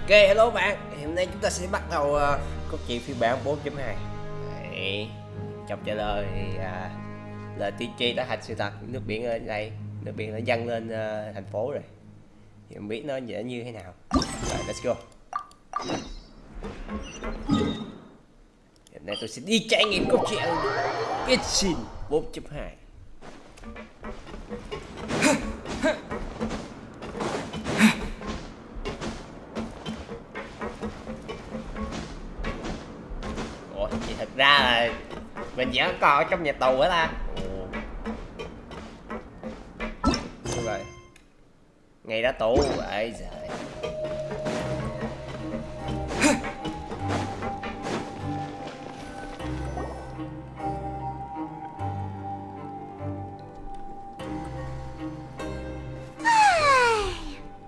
Ok, hello bạn. Hôm nay chúng ta sẽ bắt đầu câu chuyện phiên bản 4.2. Đấy, trong trả lời thì là tiên tri đã thành sự thật. Nước biển ở đây, nước biển đã dâng lên thành phố rồi. Thì không biết nó sẽ như thế nào. Rồi, let's go. Hôm nay tôi sẽ đi trải nghiệm câu chuyện Kitchen 4.2. Ủa, thì thật ra là mình vẫn còn ở trong nhà tù hả ta? Đúng rồi. Ngày đã tù vậy rồi.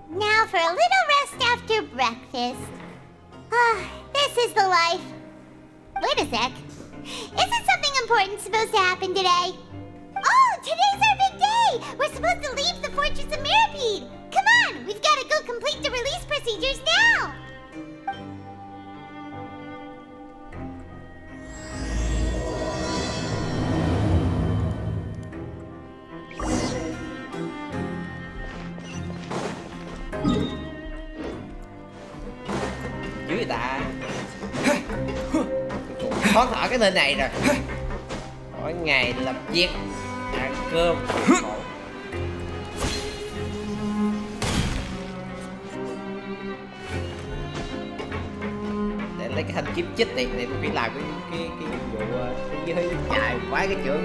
Now for a little rest after breakfast. This is the life. Wait a sec. Isn't something important supposed to happen today? Oh, today's our big day! We're supposed to leave the fortress of Meropide! Come on, we've got to go complete the release procedures now! Chứ người ta khó thở cái tên này rồi. Mỗi ngày làm việc, ăn cơm. Để lấy cái thanh kiếm chích này để phải làm cái vụ cái giới dài quá cái chữ.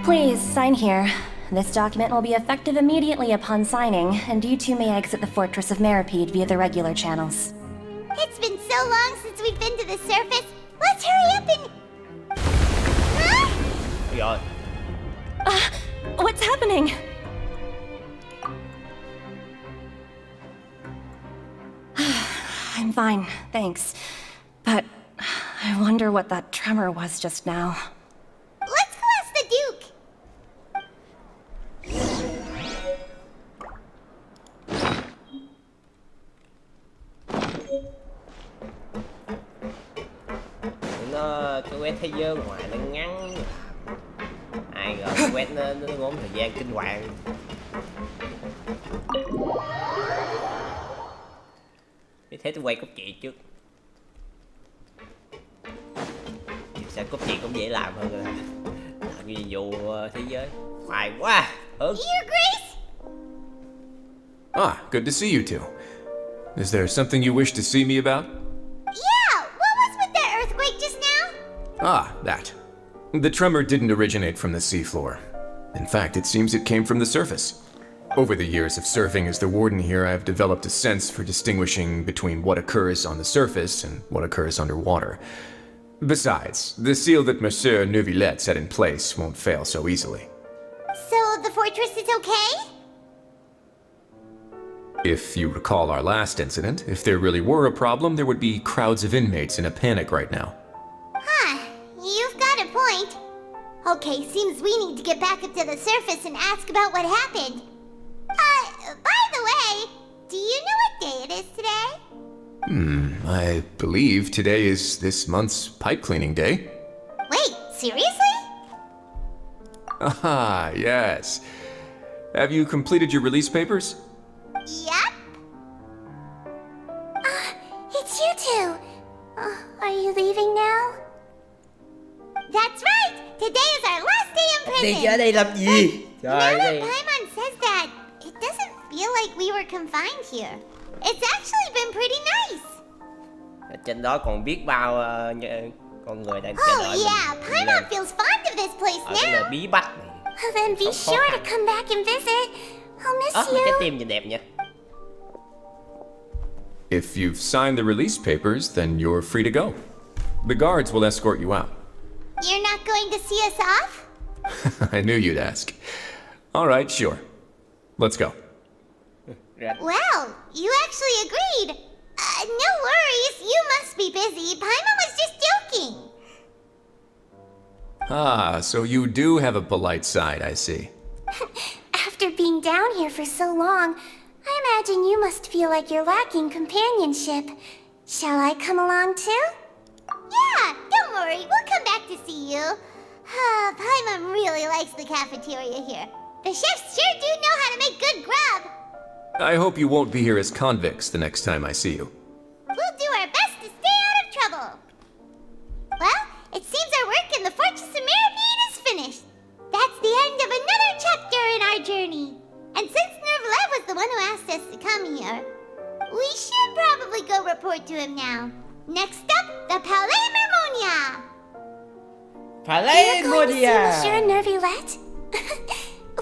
Please sign here. This document will be effective immediately upon signing, and you two may exit the fortress of Meropide via the regular channels. It's been so long since we've been to the surface. Let's hurry up and... Huh? Rồi. What's happening? I'm fine, thanks. But I wonder what that tremor was just now. Let's go ask the Duke. Nó cái quét thế giới ngoài nó ngắn. Ai ngờ cái quét nó ngốn thời gian kinh hoàng. Vì thế tôi quay cốt truyện trước. Sao cốt truyện cũng dễ làm hơn rồi. Làm nhiệm vụ thế giới. Hoài quá. Your Grace? Ah, good to see you two. Is there something you wish to see me about? Yeah, what was with that earthquake just now? Ah, that. The tremor didn't originate from the seafloor. In fact, it seems it came from the surface. Over the years of serving as the warden here, I have developed a sense for distinguishing between what occurs on the surface and what occurs underwater. Besides, the seal that Monsieur Neuvillette set in place won't fail so easily. So the fortress is okay? If you recall our last incident, if there really were a problem, there would be crowds of inmates in a panic right now. Huh, you've got a point. Okay, seems we need to get back up to the surface and ask about what happened. By the way, do you know what day it is today? I believe today is this month's pipe cleaning day. Wait, seriously? Ah, yes. Have you completed your release papers? Yep. It's you two. Are you leaving now? That's right! Today is our last day in prison! Đi ra đây làm gì? Now Trời that ơi. Paimon says that, it doesn't feel like we were confined here. It's actually been pretty nice. Ở trên đó còn biết bao con người đang chờ Oh đợi yeah, mình. Paimon feels fond of this place Ở cái nơi now. bí bách này. Then be Sống khó sure khăn. to come back and visit. I'll miss Mấy cái you. tim nhìn đẹp nha. If you've signed the release papers, then you're free to go. The guards will escort you out. You're not going to see us off? I knew you'd ask. All right, sure. Let's go. Well, you actually agreed. No worries, you must be busy. Paimon was just joking. Ah, so you do have a polite side, I see. After being down here for so long, I imagine you must feel like you're lacking companionship. Shall I come along too? Yeah, don't worry, we'll come back to see you. Paimon really likes the cafeteria here. The chefs sure do know how to make good grub. I hope you won't be here as convicts the next time I see you. We'll do our best to stay out of trouble. Well, it seems our work in the Fortress of Meropide is finished. That's the end of another chapter in our journey. And since Nervlev was the one who asked us to come here, we should probably go report to him now. Next up, the Palais Mermonia. Palais You're going to see Monia. Monsieur Nervulette?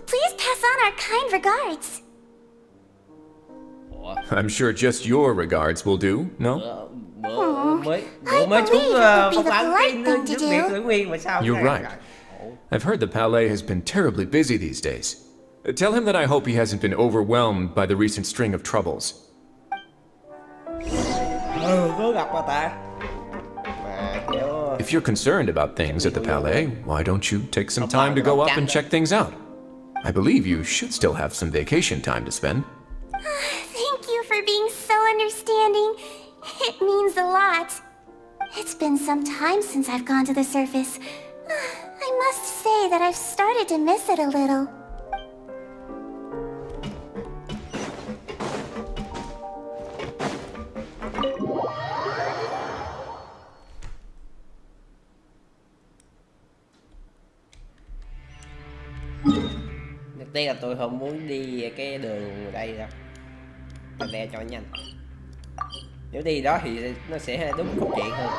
Please pass on our kind regards. Ủa? I'm sure just your regards will do, no? Bữa mới xuống phỏng vấn cái nước Việt Thủy Nguyên mà sao? You're right. I've heard the Palais has been terribly busy these days. Tell him that I hope he hasn't been overwhelmed by the recent string of troubles. Có gặp bà ta. Mà kiểu... If you're concerned about things at the Palais, why don't you take some time to go up and check things out? I believe you should still have some vacation time to spend. Thank you for being so understanding. It means a lot. It's been some time since I've gone to the surface. I must say that I've started to miss it a little. Đầu tiên là tôi không muốn đi cái đường đây đâu. Tôi đe cho nhanh. Nếu đi đó thì nó sẽ đúng câu chuyện hơn.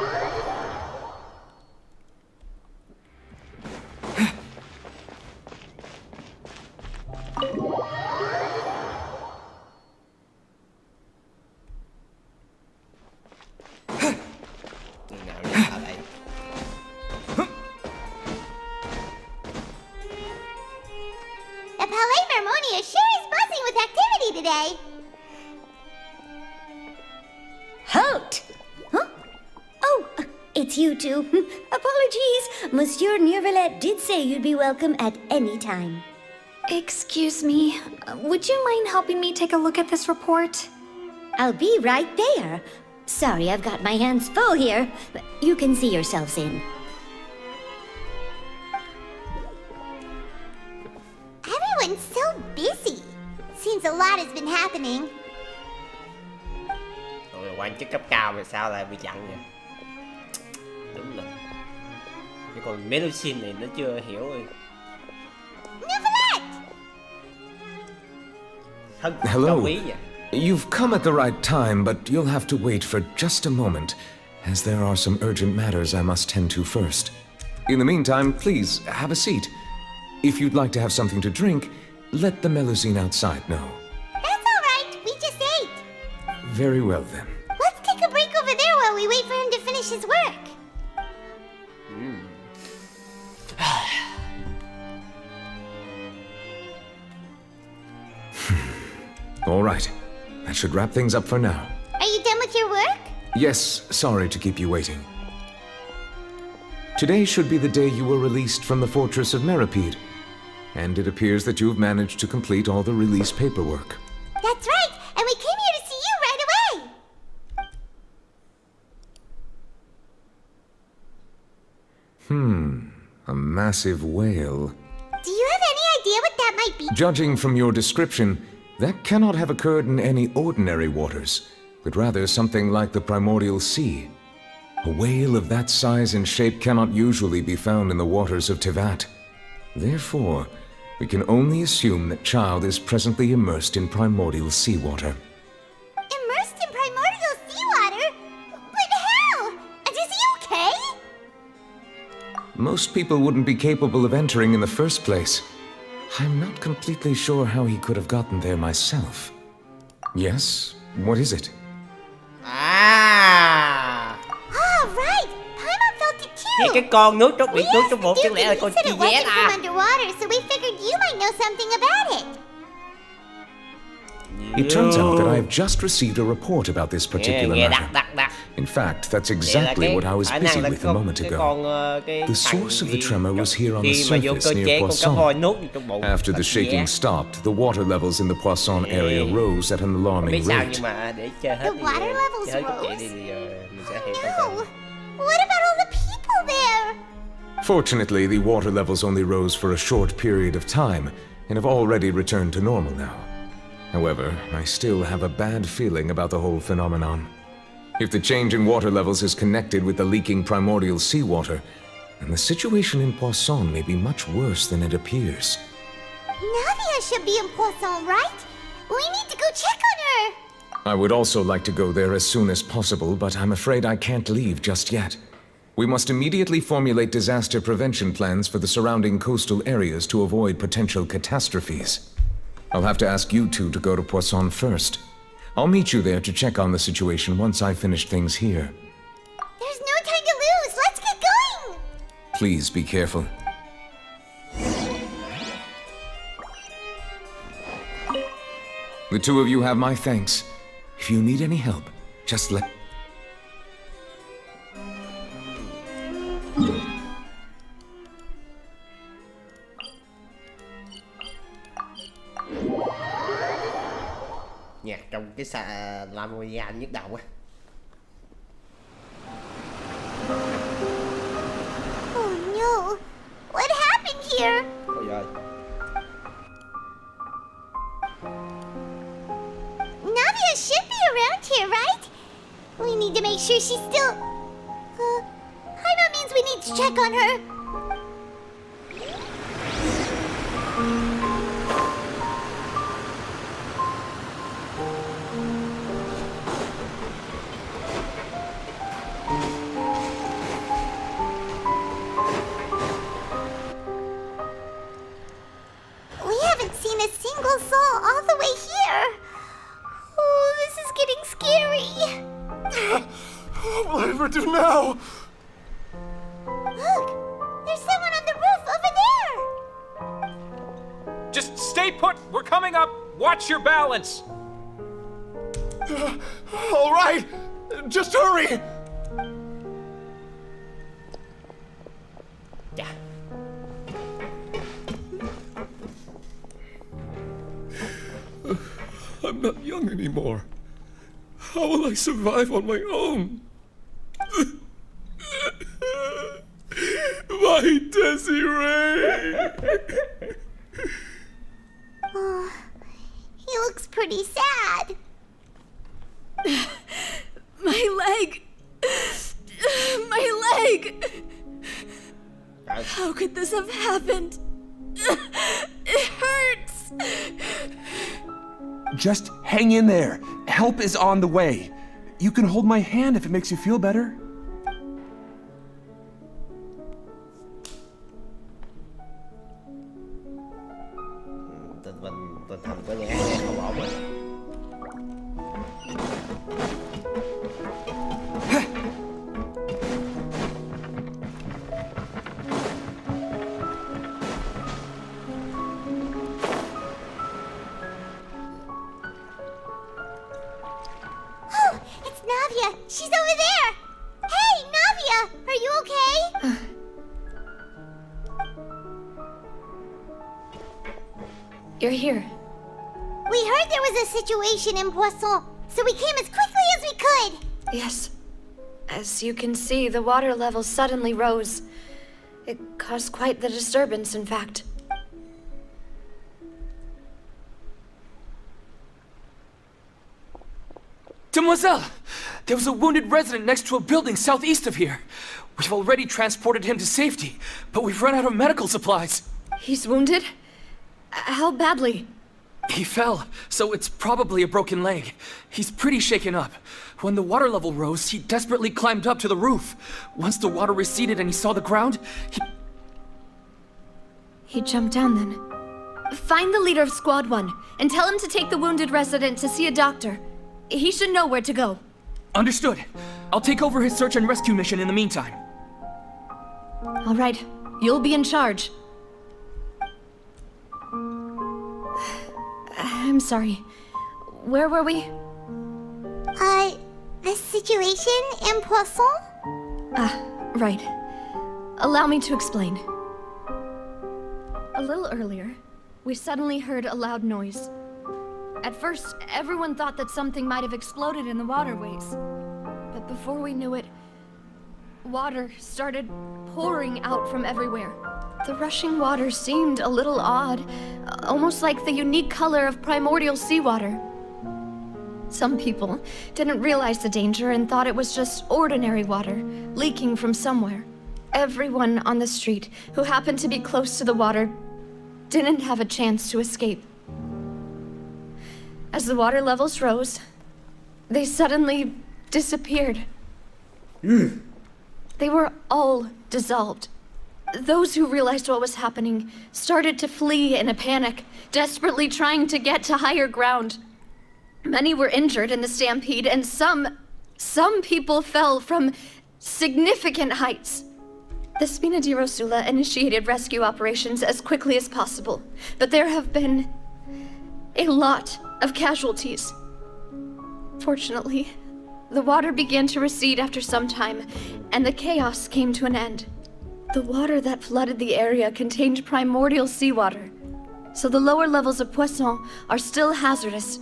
Đường nào đi vào đây? The Palais Mermonia sure is buzzing with activity today. Halt! Huh? Oh, it's you two. Apologies. Monsieur Nervulette did say you'd be welcome at any time. Excuse me, would you mind helping me take a look at this report? I'll be right there. Sorry, I've got my hands full here. But you can see yourselves in. Everyone's so busy. Seems a lot has been happening. Rồi quan chức cấp cao mà sao lại bị chặn vậy? Đúng rồi. Cái con medicine này nó chưa hiểu rồi. Thân Hello. cao quý vậy. You've come at the right time, but you'll have to wait for just a moment, as there are some urgent matters I must tend to first. In the meantime, please, have a seat. If you'd like to have something to drink, let the Melusine outside know. That's all right. We just ate. Very well, then. Let's take a break over there while we wait for him to finish his work. All right. That should wrap things up for now. Are you done with your work? Yes, sorry to keep you waiting. Today should be the day you were released from the Fortress of Meropide, and it appears that you've managed to complete all the release paperwork. That's right, and we came here to see you right away. A massive whale. Do you have any idea what that might be? Judging from your description, that cannot have occurred in any ordinary waters, but rather something like the primordial sea. A whale of that size and shape cannot usually be found in the waters of Tevat. Therefore, we can only assume that Child is presently immersed in primordial seawater. Immersed in primordial seawater? But how? And is he okay? Most people wouldn't be capable of entering in the first place. I'm not completely sure how he could have gotten there myself. Yes? What is it? À, Oh, right. Paimon felt it vậy too. cái con nước trong We biển nước asked trong the bụng chẳng dude, lẽ là and con he said chi it vé wasn't from à? underwater, so we figured you might know something about it. It turns out that I have just received a report about this particular Nghe matter. đắt. In fact, that's exactly what I was busy with a moment ago. The source of the tremor was here on the surface near Poisson. After the shaking stopped, the water levels in the Poisson area rose at an alarming rate. The water levels rose? No! What about all the people there? Fortunately, the water levels only rose for a short period of time, and have already returned to normal now. However, I still have a bad feeling about the whole phenomenon. If the change in water levels is connected with the leaking primordial seawater, then the situation in Poisson may be much worse than it appears. Navia should be in Poisson, right? We need to go check on her! I would also like to go there as soon as possible, but I'm afraid I can't leave just yet. We must immediately formulate disaster prevention plans for the surrounding coastal areas to avoid potential catastrophes. I'll have to ask you two to go to Poisson first. I'll meet you there to check on the situation once I finish things here. There's no time to lose! Let's get going! Please be careful. The two of you have my thanks. If you need any help, just let... Nhạc trong cái Lamonia nhức đầu á. Oh no! What happened here? Ôi giời. Navia should be around here, right? We need to make sure she's still... That means we need to check on her. We haven't seen a single soul all the way here. Oh, this is getting scary. What will I ever do now? Look, there's someone on the roof over there. Just stay put! We're coming up! Watch your balance! All right, just hurry! Chà. I'm not young anymore. How will I survive on my own? My Desiree! Oh, he looks pretty sad. My leg! My leg! How could this have happened? It hurts! Just hang in there. Help is on the way. You can hold my hand if it makes you feel better. Tình thần của nhà này không ổn rồi. Oh, it's Navia. She's over there. Hey, Navia, are you okay? You're here. We heard there was a situation in Poisson, so we came as quickly as we could. Yes. As you can see, the water level suddenly rose. It caused quite the disturbance, in fact. Demoiselle! There was a wounded resident next to a building southeast of here. We've already transported him to safety, but we've run out of medical supplies. He's wounded? How badly? He fell, so it's probably a broken leg. He's pretty shaken up. When the water level rose, he desperately climbed up to the roof. Once the water receded and he saw the ground, He jumped down then. Find the leader of Squad 1 and tell him to take the wounded resident to see a doctor. He should know where to go. Understood. I'll take over his search and rescue mission in the meantime. All right, you'll be in charge. I'm sorry. where were we? The situation in Poisson? Right. Allow me to explain. A little earlier, we suddenly heard a loud noise. At first, everyone thought that something might have exploded in the waterways. But before we knew it, water started pouring out from everywhere. The rushing water seemed a little odd, almost like the unique color of primordial seawater. Some people didn't realize the danger and thought it was just ordinary water, leaking from somewhere. Everyone on the street who happened to be close to the water didn't have a chance to escape. As the water levels rose, they suddenly disappeared. They were all dissolved. Those who realized what was happening started to flee in a panic, desperately trying to get to higher ground. Many were injured in the stampede, and some people fell from significant heights. The Spina di Rosula initiated rescue operations as quickly as possible, but there have been a lot of casualties. Fortunately, the water began to recede after some time, and the chaos came to an end. The water that flooded the area contained primordial seawater, so the lower levels of Poisson are still hazardous.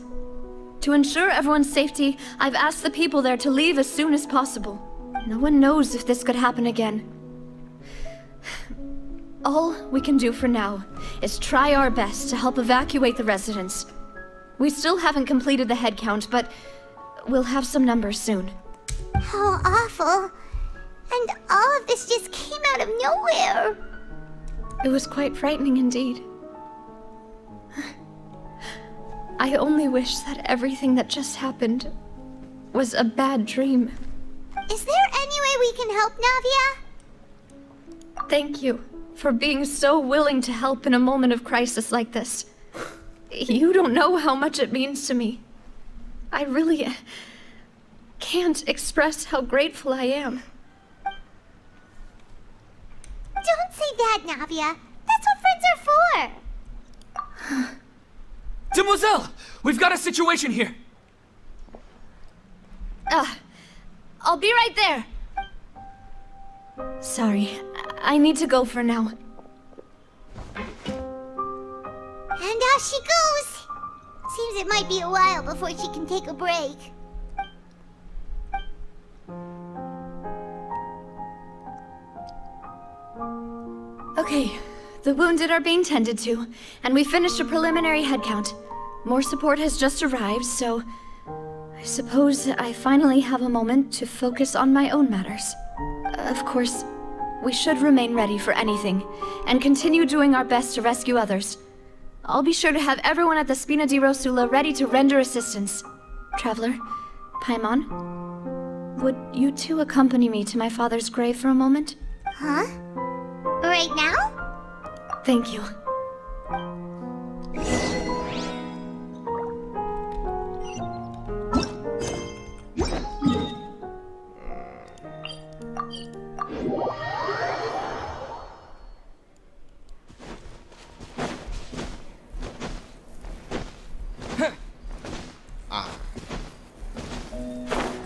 To ensure everyone's safety, I've asked the people there to leave as soon as possible. No one knows if this could happen again. All we can do for now is try our best to help evacuate the residents. We still haven't completed the head count, but we'll have some numbers soon. How awful. And all of this just came out of nowhere. It was quite frightening indeed. I only wish that everything that just happened was a bad dream. Is there any way we can help, Navia? Thank you for being so willing to help in a moment of crisis like this. You don't know how much it means to me. I really can't express how grateful I am. Don't say that, Navia. That's what friends are for. Demoiselle! We've got a situation here! I'll be right there. Sorry, I need to go for now. And off she goes. Seems it might be a while before she can take a break. Okay, the wounded are being tended to, and we finished a preliminary head count. More support has just arrived, so I suppose I finally have a moment to focus on my own matters. Of course, we should remain ready for anything, and continue doing our best to rescue others. I'll be sure to have everyone at the Spina di Rosula ready to render assistance. Traveler, Paimon, would you two accompany me to my father's grave for a moment? Huh? Right now? Thank you.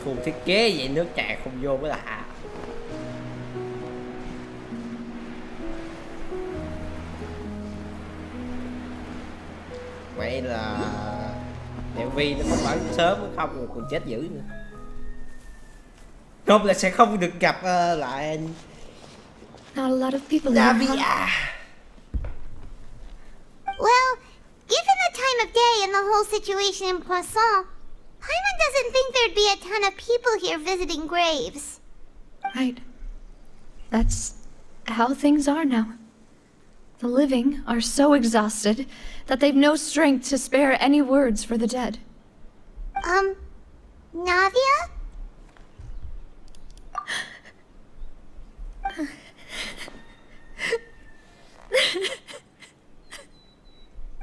Khu thiết kế vậy nước tràn không vô mới lạ. Vậy là Đèo Vi nó không bắn sớm không rồi còn chết dữ nữa. Không là sẽ không được gặp lại Not a lot of people Navia. here. Well, given the time of day and the whole situation in Poisson, Paimon doesn't think there'd be a ton of people here visiting graves. Right. That's how things are now. The living are so exhausted that they've no strength to spare any words for the dead. Navia?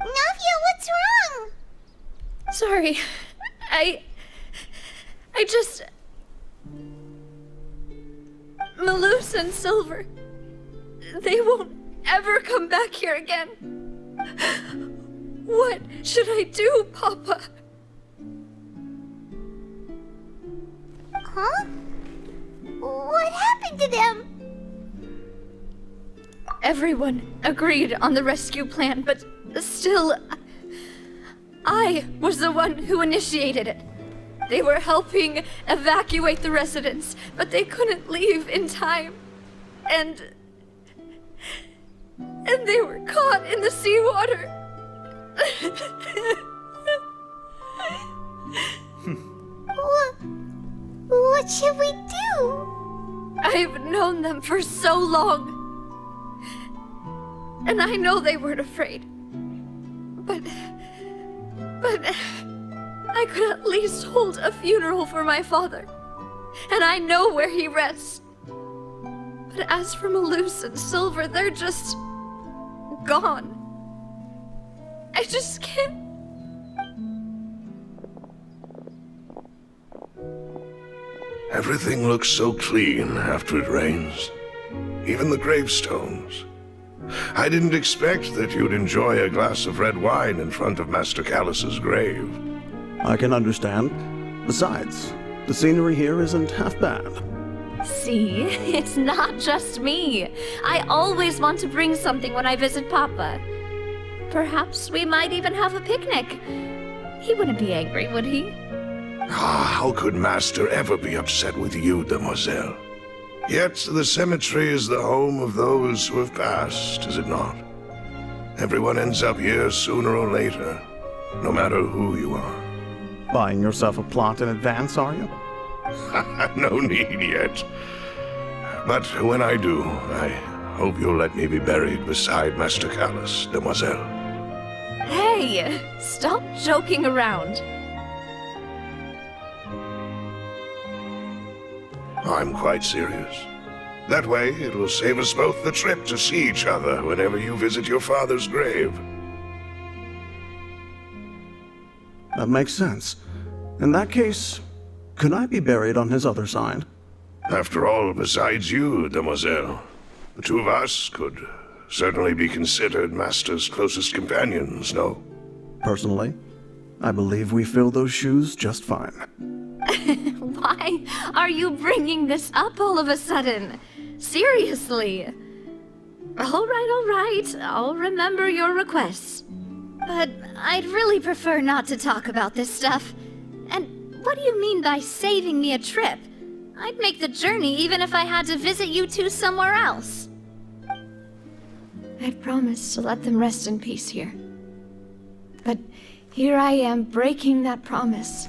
Navia, what's wrong? Sorry. I just... Malus and Silver, they won't ever come back here again. What should I do, Papa? Huh? What happened to them? Everyone agreed on the rescue plan, but still, I was the one who initiated it. They were helping evacuate the residents, but they couldn't leave in time. And they were caught in the seawater. What should we do? I've known them for so long. And I know they weren't afraid. But I could at least hold a funeral for my father. And I know where he rests. But as for Malus and Silver, they're just gone. I just can't. Everything looks so clean after it rains. Even the gravestones. I didn't expect that you'd enjoy a glass of red wine in front of Master Callus's grave. I can understand. Besides, the scenery here isn't half bad. See, it's not just me. I always want to bring something when I visit Papa. Perhaps we might even have a picnic. He wouldn't be angry, would he? How could Master ever be upset with you, Demoiselle? Yet the cemetery is the home of those who have passed, is it not? Everyone ends up here sooner or later, no matter who you are. Buying yourself a plot in advance, are you? No need yet. But when I do, I hope you'll let me be buried beside Master Callus, Demoiselle. Hey, stop joking around. I'm quite serious. That way, it will save us both the trip to see each other whenever you visit your father's grave. That makes sense. In that case, could I be buried on his other side? After all, besides you, Demoiselle, the two of us could certainly be considered Master's closest companions, no? Personally, I believe we fill those shoes just fine. Why are you bringing this up all of a sudden? Seriously. All right. I'll remember your requests. But I'd really prefer not to talk about this stuff. And what do you mean by saving me a trip? I'd make the journey even if I had to visit you two somewhere else. I promised to let them rest in peace here. But here I am breaking that promise.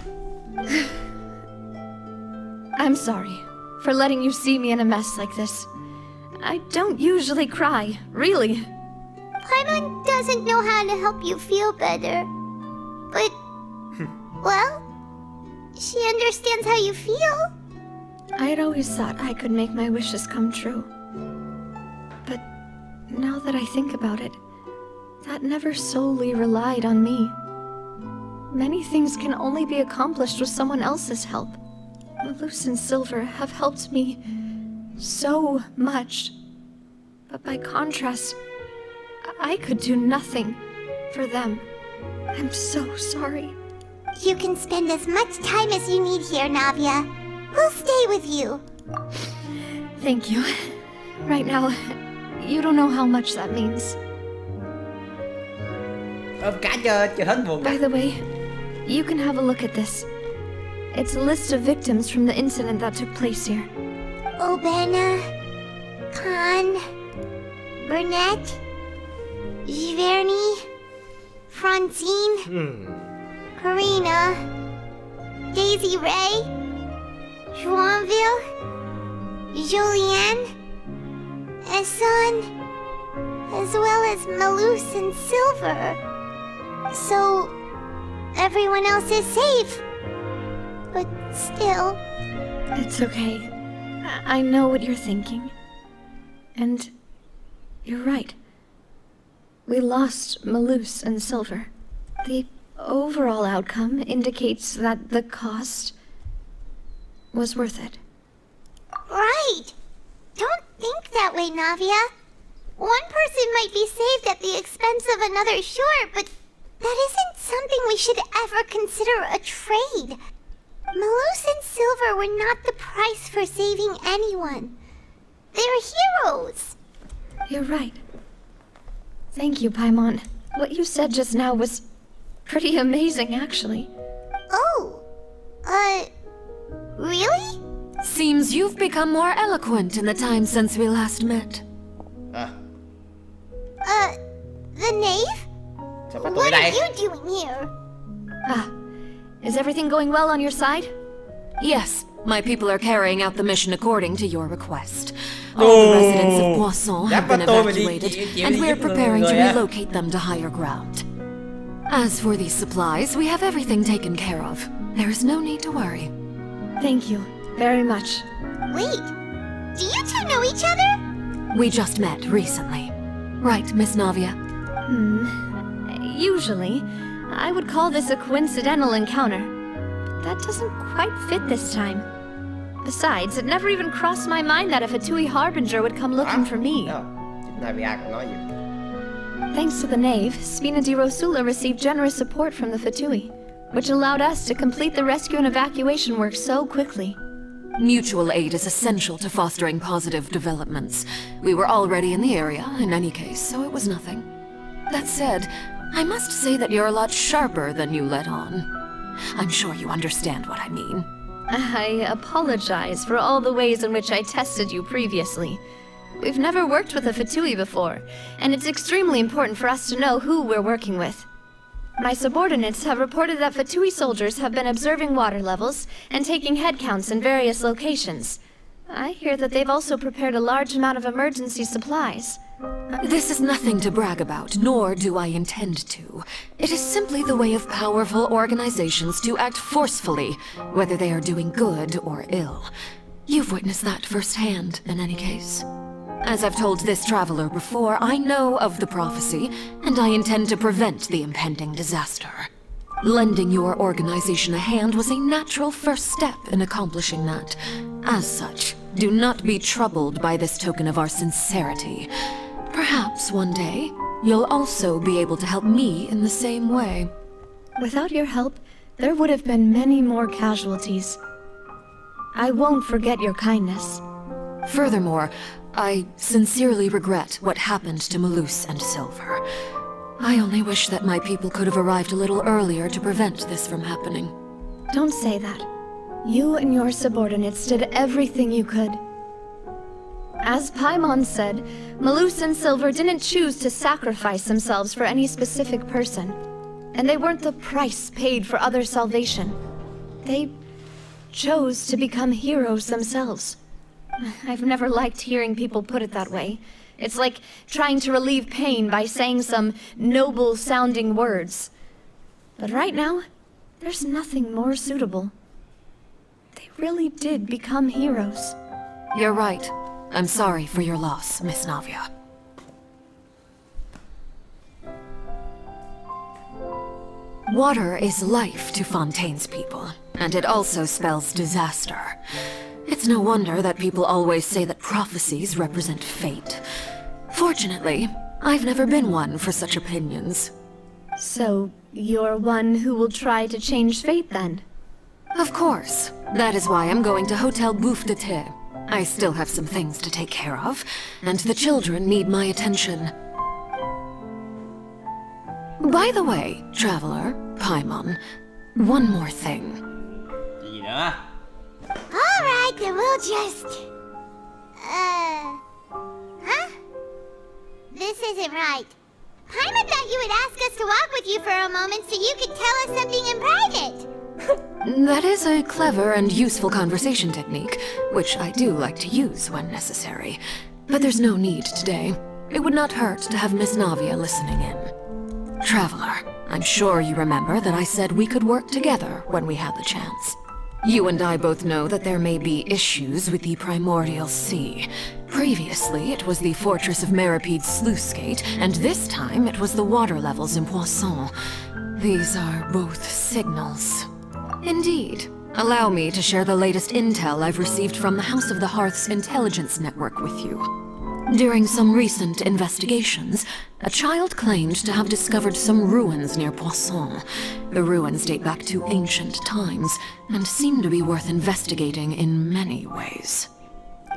I'm sorry for letting you see me in a mess like this. I don't usually cry, really. Paimon doesn't know how to help you feel better. But, well, she understands how you feel. I'd always thought I could make my wishes come true. But now that I think about it, that never solely relied on me. Many things can only be accomplished with someone else's help. Malus and Silver have helped me so much. But by contrast, I could do nothing for them. I'm so sorry. You can spend as much time as you need here, Navia. We'll stay with you. Thank you. Right now, you don't know how much that means. Cả cho hết buồn. By the way, you can have a look at this. It's a list of victims from the incident that took place here. Obena, Khan, Burnett, Giverny, Francine, Karina, Daisy Ray, Joinville, Julianne, Esson, as well as Malus and Silver. So, everyone else is safe. But still... It's okay. I know what you're thinking. And you're right. We lost Malus and Silver. The overall outcome indicates that the cost was worth it. Right! Don't think that way, Navia. One person might be saved at the expense of another, sure, but that isn't something we should ever consider a trade. Malus and Silver were not the price for saving anyone. They're heroes. You're right. Thank you, Paimon. What you said just now was pretty amazing, actually. Oh, really? Seems you've become more eloquent in the time since we last met. The knave? What are you doing here? Is everything going well on your side? Yes, my people are carrying out the mission according to your request. All the residents of Poisson have been evacuated, and we're preparing to relocate them to higher ground. As for these supplies, we have everything taken care of. There is no need to worry. Thank you very much. Wait, do you two know each other? We just met recently. Right, Miss Navia? Usually, I would call this a coincidental encounter. But that doesn't quite fit this time. Besides, it never even crossed my mind that a Fatui Harbinger would come looking for me. Thanks to the Knave, Spina di Rosula received generous support from the Fatui, which allowed us to complete the rescue and evacuation work so quickly. Mutual aid is essential to fostering positive developments. We were already in the area, in any case, so it was nothing. That said, I must say that you're a lot sharper than you let on. I'm sure you understand what I mean. I apologize for all the ways in which I tested you previously. We've never worked with a Fatui before, and it's extremely important for us to know who we're working with. My subordinates have reported that Fatui soldiers have been observing water levels and taking head counts in various locations. I hear that they've also prepared a large amount of emergency supplies. This is nothing to brag about, nor do I intend to. It is simply the way of powerful organizations to act forcefully, whether they are doing good or ill. You've witnessed that firsthand, in any case. As I've told this traveler before, I know of the prophecy, and I intend to prevent the impending disaster. Lending your organization a hand was a natural first step in accomplishing that. As such, do not be troubled by this token of our sincerity. Perhaps one day, you'll also be able to help me in the same way. Without your help, there would have been many more casualties. I won't forget your kindness. Furthermore, I sincerely regret what happened to Malus and Silver. I only wish that my people could have arrived a little earlier to prevent this from happening. Don't say that. You and your subordinates did everything you could. As Paimon said, Malus and Silver didn't choose to sacrifice themselves for any specific person. And they weren't the price paid for other salvation. They chose to become heroes themselves. I've never liked hearing people put it that way. It's like trying to relieve pain by saying some noble-sounding words. But right now, there's nothing more suitable. They really did become heroes. You're right. I'm sorry for your loss, Miss Navia. Water is life to Fontaine's people, and it also spells disaster. It's no wonder that people always say that prophecies represent fate. Fortunately, I've never been one for such opinions. So, you're one who will try to change fate, then? Of course. That is why I'm going to Hotel Bouffe de Thé. I still have some things to take care of, and the children need my attention. By the way, traveler, Paimon, one more thing. Alright, then we'll just... Huh? This isn't right. Paimon thought you would ask us to walk with you for a moment so you could tell us something in private. That is a clever and useful conversation technique, which I do like to use when necessary. But there's no need today. It would not hurt to have Miss Navia listening in. Traveler, I'm sure you remember that I said we could work together when we had the chance. You and I both know that there may be issues with the Primordial Sea. Previously, it was the Fortress of Meropide's sluice gate, and this time it was the water levels in Poisson. These are both signals. Indeed. Allow me to share the latest intel I've received from the House of the Hearth's intelligence network with you. During some recent investigations, a child claimed to have discovered some ruins near Poisson. The ruins date back to ancient times and seem to be worth investigating in many ways.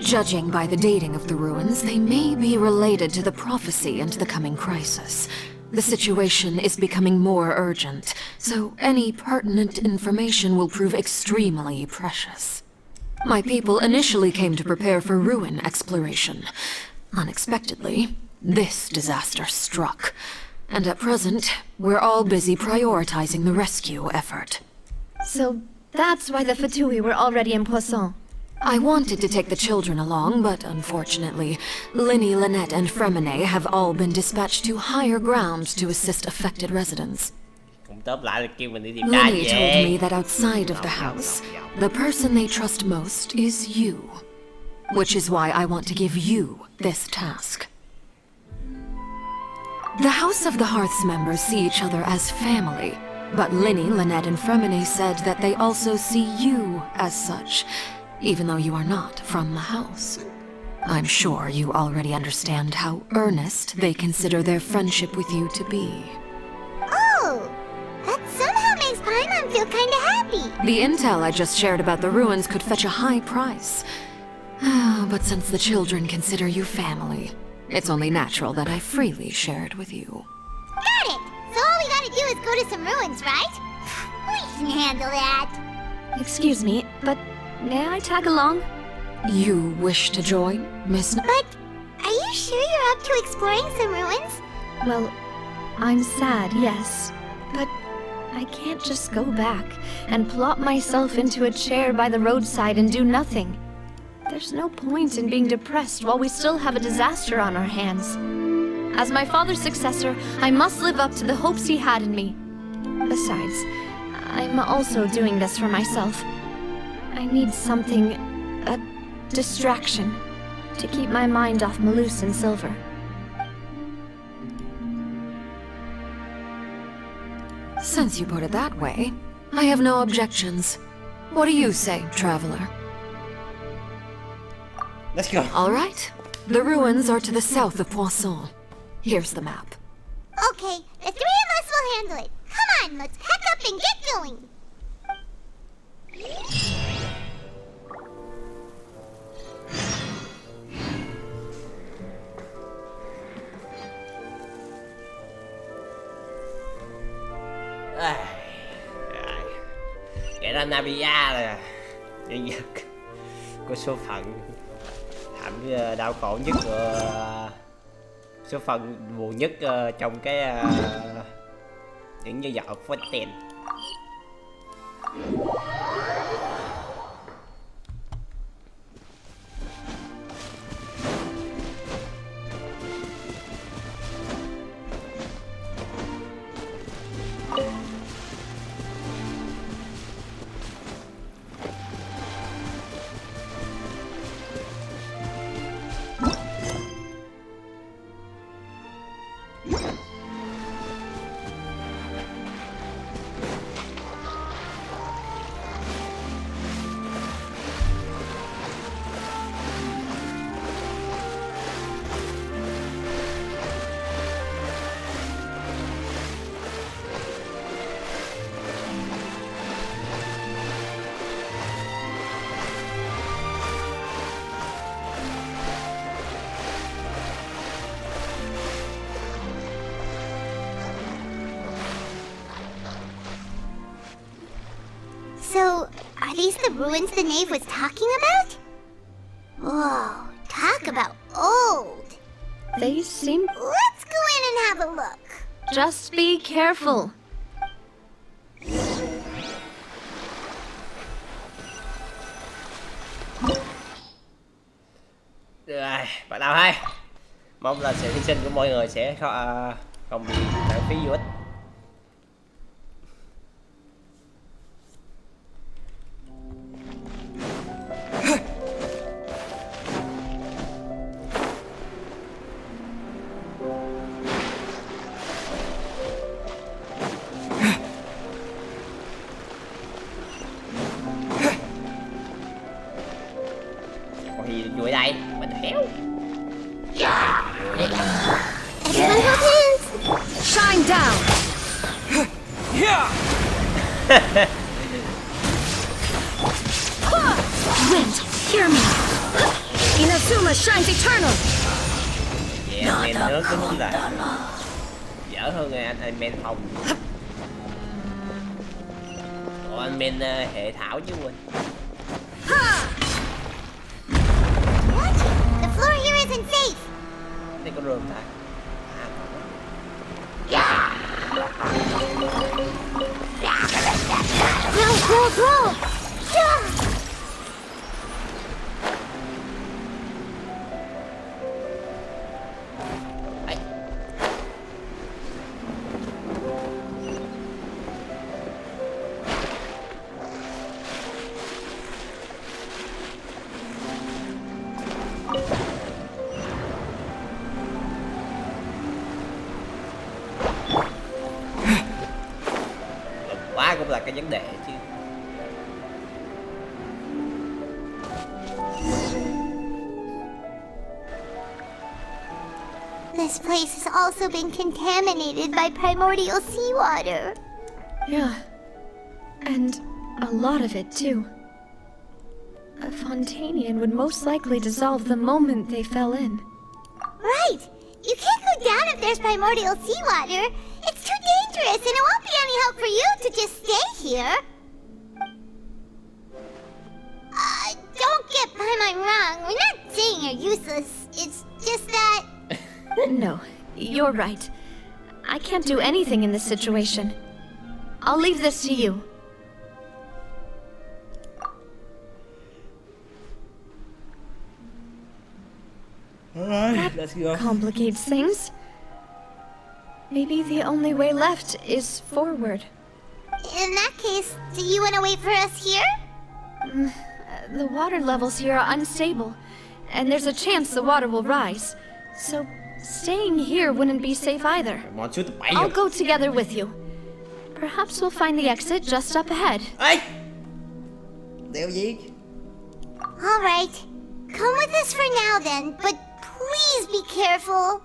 Judging by the dating of the ruins, they may be related to the prophecy and the coming crisis. The situation is becoming more urgent, so any pertinent information will prove extremely precious. My people initially came to prepare for ruin exploration. Unexpectedly, this disaster struck, and at present, we're all busy prioritizing the rescue effort. So that's why the Fatui were already in Poisson. I wanted to take the children along, but unfortunately, Linny, Lynette, and Fremine have all been dispatched to higher ground to assist affected residents. Linny told me that outside of the house, the person they trust most is you. Which is why I want to give you this task. The House of the Hearth's members see each other as family, but Linny, Lynette, and Fremine said that they also see you as such, even though you are not from the house. I'm sure you already understand how earnest they consider their friendship with you to be. Oh, that somehow makes Paimon feel kinda happy. The intel I just shared about the ruins could fetch a high price. But since the children consider you family, it's only natural that I freely share it with you. Got it! So all we gotta do is go to some ruins, right? We can handle that. Excuse me, but may I tag along? You wish to join, Miss... But are you sure you're up to exploring some ruins? Well, I'm sad, yes. But I can't just go back and plop myself into a chair by the roadside and do nothing. There's no point in being depressed while we still have a disaster on our hands. As my father's successor, I must live up to the hopes he had in me. Besides, I'm also doing this for myself. I need something, a distraction, to keep my mind off Malus and Silver. Since you put it that way, I have no objections. What do you say, traveler? Let's go. All right. The ruins are to the south of Poisson. Here's the map. Okay, the three of us will handle it. Come on, let's pack up and get going. Vậy là Navia là nhân vật có số phận đau khổ nhất, số phận buồn nhất trong cái những nhân vật phát tiền. So, are these the ruins the knave was talking about? Whoa, talk about old. They seem... Let's go in and have a look. Just be careful. Rồi, bắt đầu thôi. Mong là sự hy sinh của mọi người sẽ không bị lãng phí vô ích. Còn gì vui đây, mình héo. Everyone hold hands. Shine down! Wind, hear me! Inazuma shines eternal! Dạ, men nước cái đúng là dở hơn anh men phòng. Ủa anh men hệ thảo chứ quên. What? The floor here isn't safe. Đây có rơm ta. Grow. Quá cũng là cái vấn đề chứ. This place has also been contaminated by primordial seawater. Yeah. And a lot of it, too. A Fontanian would most likely dissolve the moment they fell in. Right! You can't go down if there's primordial seawater. It's too dangerous, and it won't be any help for you to just stay here. Don't get Paimon wrong. We're not saying you're useless. It's just that... No, you're right. I can't do anything in this situation. I'll leave this to you. Alright, let's go. Complicates things. Maybe the only way left is forward. In that case, do you want to wait for us here? The water levels here are unstable, and there's a chance the water will rise. So, staying here wouldn't be safe either. I'll go together with you. Perhaps we'll find the exit just up ahead. Ê! Đeo gì? Alright. Come with us for now then, but please be careful.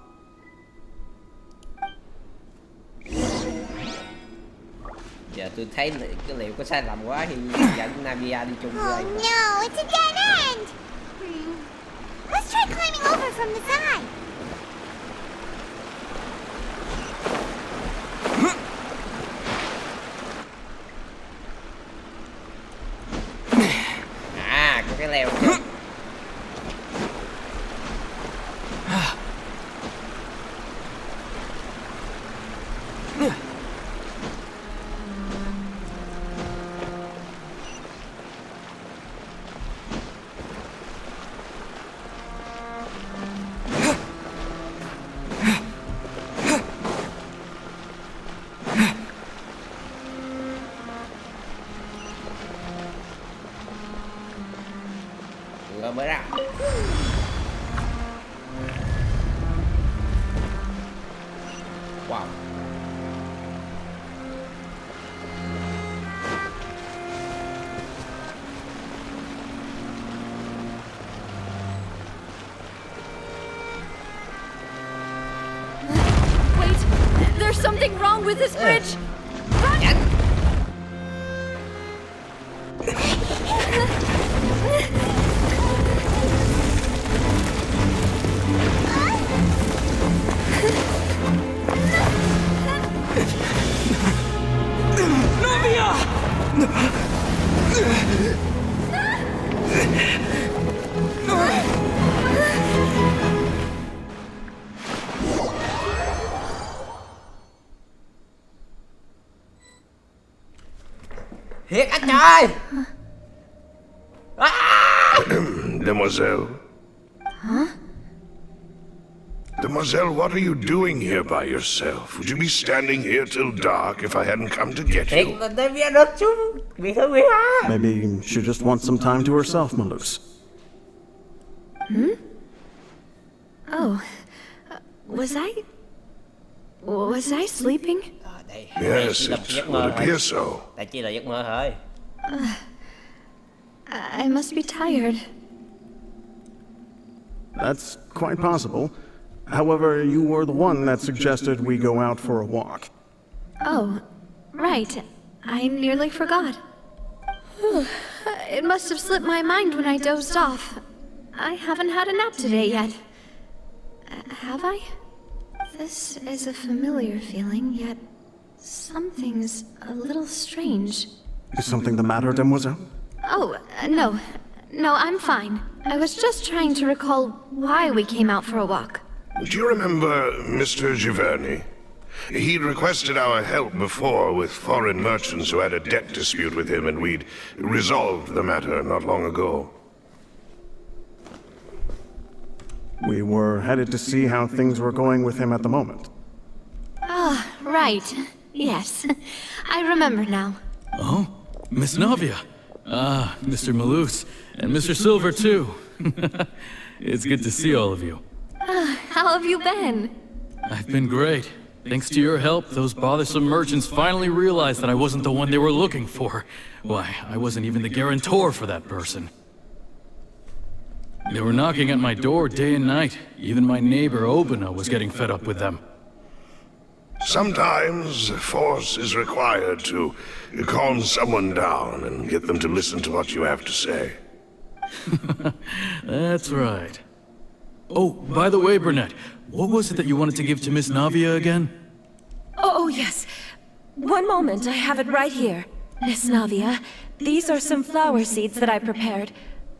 Giờ tôi thấy cái liệu có sai lầm quá thì dẫn Navia đi chung với anh. Oh no, it's a dead end! Let's try climbing over from the side. À, có cái leo chứ. Vừa mới ra. Wow. Wait, there's something wrong with this bridge. Run! Thiệt anh trời. Demoiselle? Huh? Demoiselle, what are you doing here by yourself? Would you be standing here till dark if I hadn't come to get Thiệt you? là Navia đốt xuống. Bị thương bị hả? Maybe she just wants some time to herself, Malus. Oh, was I sleeping? Yes, it would appear so. Tại chỉ là giấc mơ thôi. I must be tired. That's quite possible. However, you were the one that suggested we go out for a walk. Oh, right. I nearly forgot. It must have slipped my mind when I dozed off. I haven't had a nap today yet. Have I? This is a familiar feeling, yet something's a little strange. Is something the matter, Demoiselle? Oh, no. No, I'm fine. I was just trying to recall why we came out for a walk. Do you remember Mr. Giverny? He'd requested our help before with foreign merchants who had a debt dispute with him, and we'd resolved the matter not long ago. We were headed to see how things were going with him at the moment. Ah, right. Yes. I remember now. Oh, Miss Navia. Ah, Mr. Malus. And Mr. Silver, too. It's good to see all of you. How have you been? I've been great. Thanks to your help, those bothersome merchants finally realized that I wasn't the one they were looking for. Why, I wasn't even the guarantor for that person. They were knocking at my door day and night. Even my neighbor Obina was getting fed up with them. Sometimes force is required to calm someone down and get them to listen to what you have to say. That's right. Oh, by the way, Burnett, what was it that you wanted to give to Miss Navia again? Oh, yes. One moment, I have it right here. Miss Navia, these are some flower seeds that I prepared.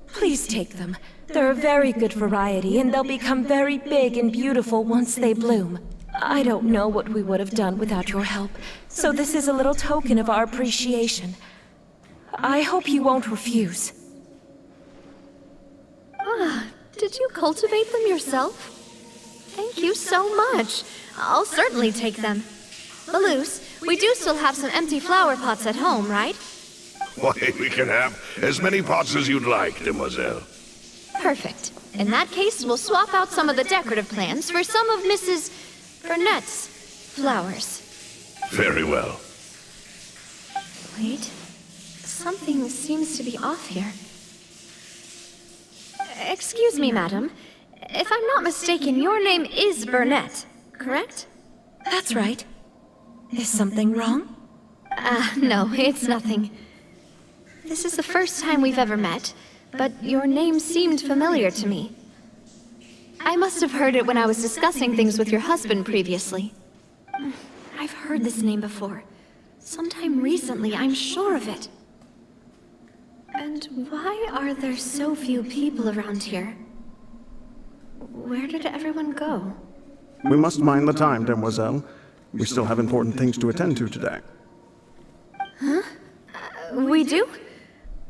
Please take them. They're a very good variety, and they'll become very big and beautiful once they bloom. I don't know what we would have done without your help, so this is a little token of our appreciation. I hope you won't refuse. Ah, did you cultivate them yourself? Thank you so much. I'll certainly take them. Malus, we do still have some empty flower pots at home, right? Why, we can have as many pots as you'd like, Demoiselle. Perfect. In that case, we'll swap out some of the decorative plants for some of Mrs. Burnett's flowers. Very well. Wait. Something seems to be off here. Excuse me, madam. If I'm not mistaken, your name is Burnett, correct? That's right. Is something wrong? No, it's nothing. This is the first time we've ever met, but your name seemed familiar to me. I must have heard it when I was discussing things with your husband previously. I've heard this name before. Sometime recently, I'm sure of it. And why are there so few people around here? Where did everyone go? We must mind the time, Demoiselle. We still have important things to attend to today. Huh? We do?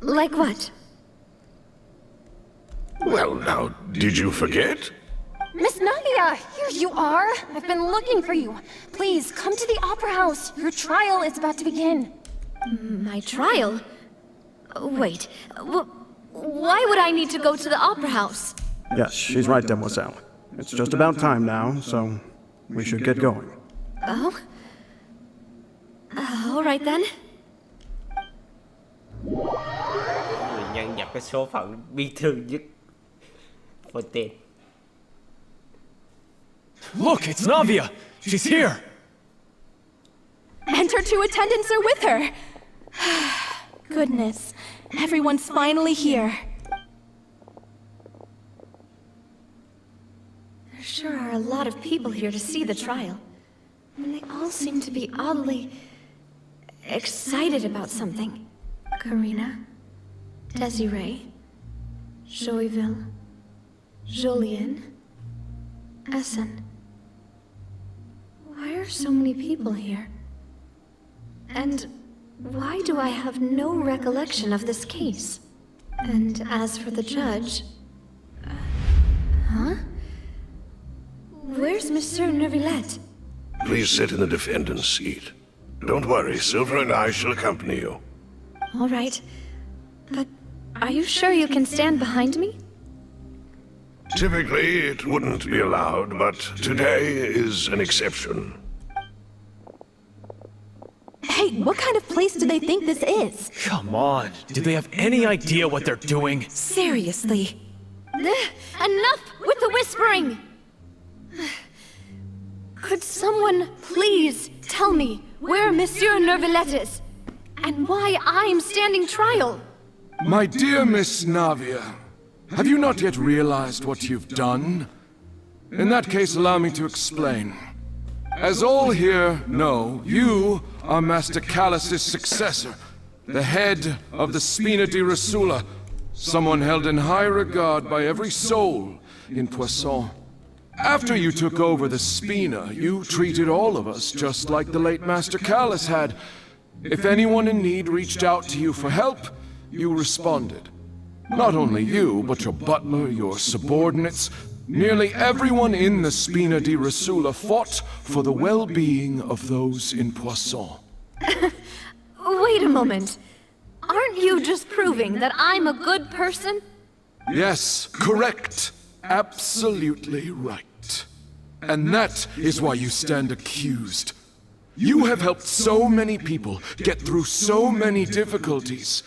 Like what? Well, now, did you forget? Miss Navia, here you are. I've been looking for you. Please, come to the Opera House. Your trial is about to begin. My trial? Wait, why would I need to go to the Opera House? Yes, she's right, Demoiselle. It's just about time now, so we should get going. Oh? All right then. Người nhân vật có số phận bi thương nhất. Vô tiền. Look, it's Navia! She's here! And her two attendants are with her! Goodness, everyone's finally here. There sure are a lot of people here to see the trial. And they all seem to be oddly excited about something. Karina, Desiree, Joyville, Julien, Essen. Why are so many people here? And why do I have no recollection of this case? And as for the judge... huh? Where's Monsieur Neuvillette? Please sit in the defendant's seat. Don't worry, Silver and I shall accompany you. All right. But are you sure you can stand behind me? Typically, it wouldn't be allowed, but today is an exception. Hey, what kind of place do they think this is? Come on, do they have any idea what they're doing? Seriously. Enough with the whispering! Could someone please tell me where Monsieur Neuvillette is? And why I'm standing trial? My dear Miss Navia, have you not yet realized what you've done? In that case, allow me to explain. As all here know, you are Master Callus's successor, the head of the Spina di Rosula, someone held in high regard by every soul in Poisson. After you took over the Spina, you treated all of us just like the late Master Callus had. If anyone in need reached out to you for help, you responded. Not only you, but your butler, your subordinates, nearly everyone in the Spina di Rosula fought for the well-being of those in Poisson. Wait a moment. Aren't you just proving that I'm a good person? Yes, correct. Absolutely right. And that is why you stand accused. You have helped so many people get through so many difficulties.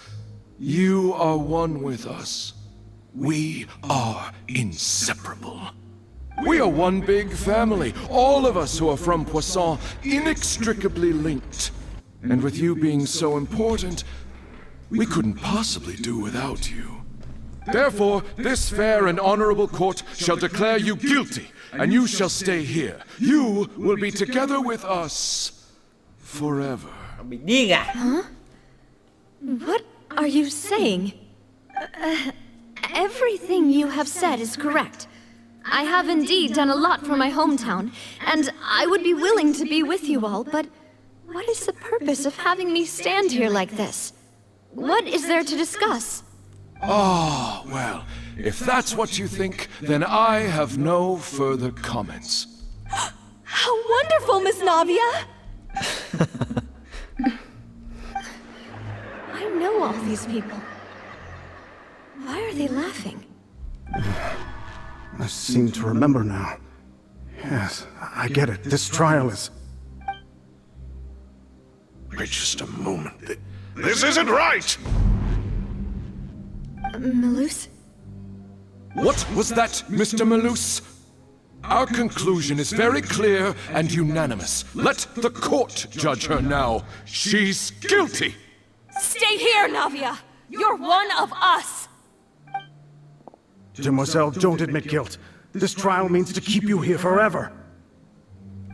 You are one with us. We are inseparable. We are one big family, all of us who are from Poisson, inextricably linked. And with you being so important, we couldn't possibly do without you. Therefore, this fair and honorable court shall declare you guilty, and you shall stay here. You will be together with us forever. Huh? What are you saying? Everything you have said is correct. I have indeed done a lot for my hometown, and I would be willing to be with you all, but what is the purpose of having me stand here like this? What is there to discuss? Ah, well, if that's what you think, then I have no further comments. How wonderful, Miss Navia! I know all these people. Why are they laughing? I seem to remember now. Yes, I get it. This trial is... Wait just a moment. This isn't right! Malus? What was that, Mr. Malus? Our conclusion is very clear and unanimous. Let the court judge her now. She's guilty! Stay here, Navia! You're one of us! Demoiselle, don't admit guilt. This trial means to keep you here forever.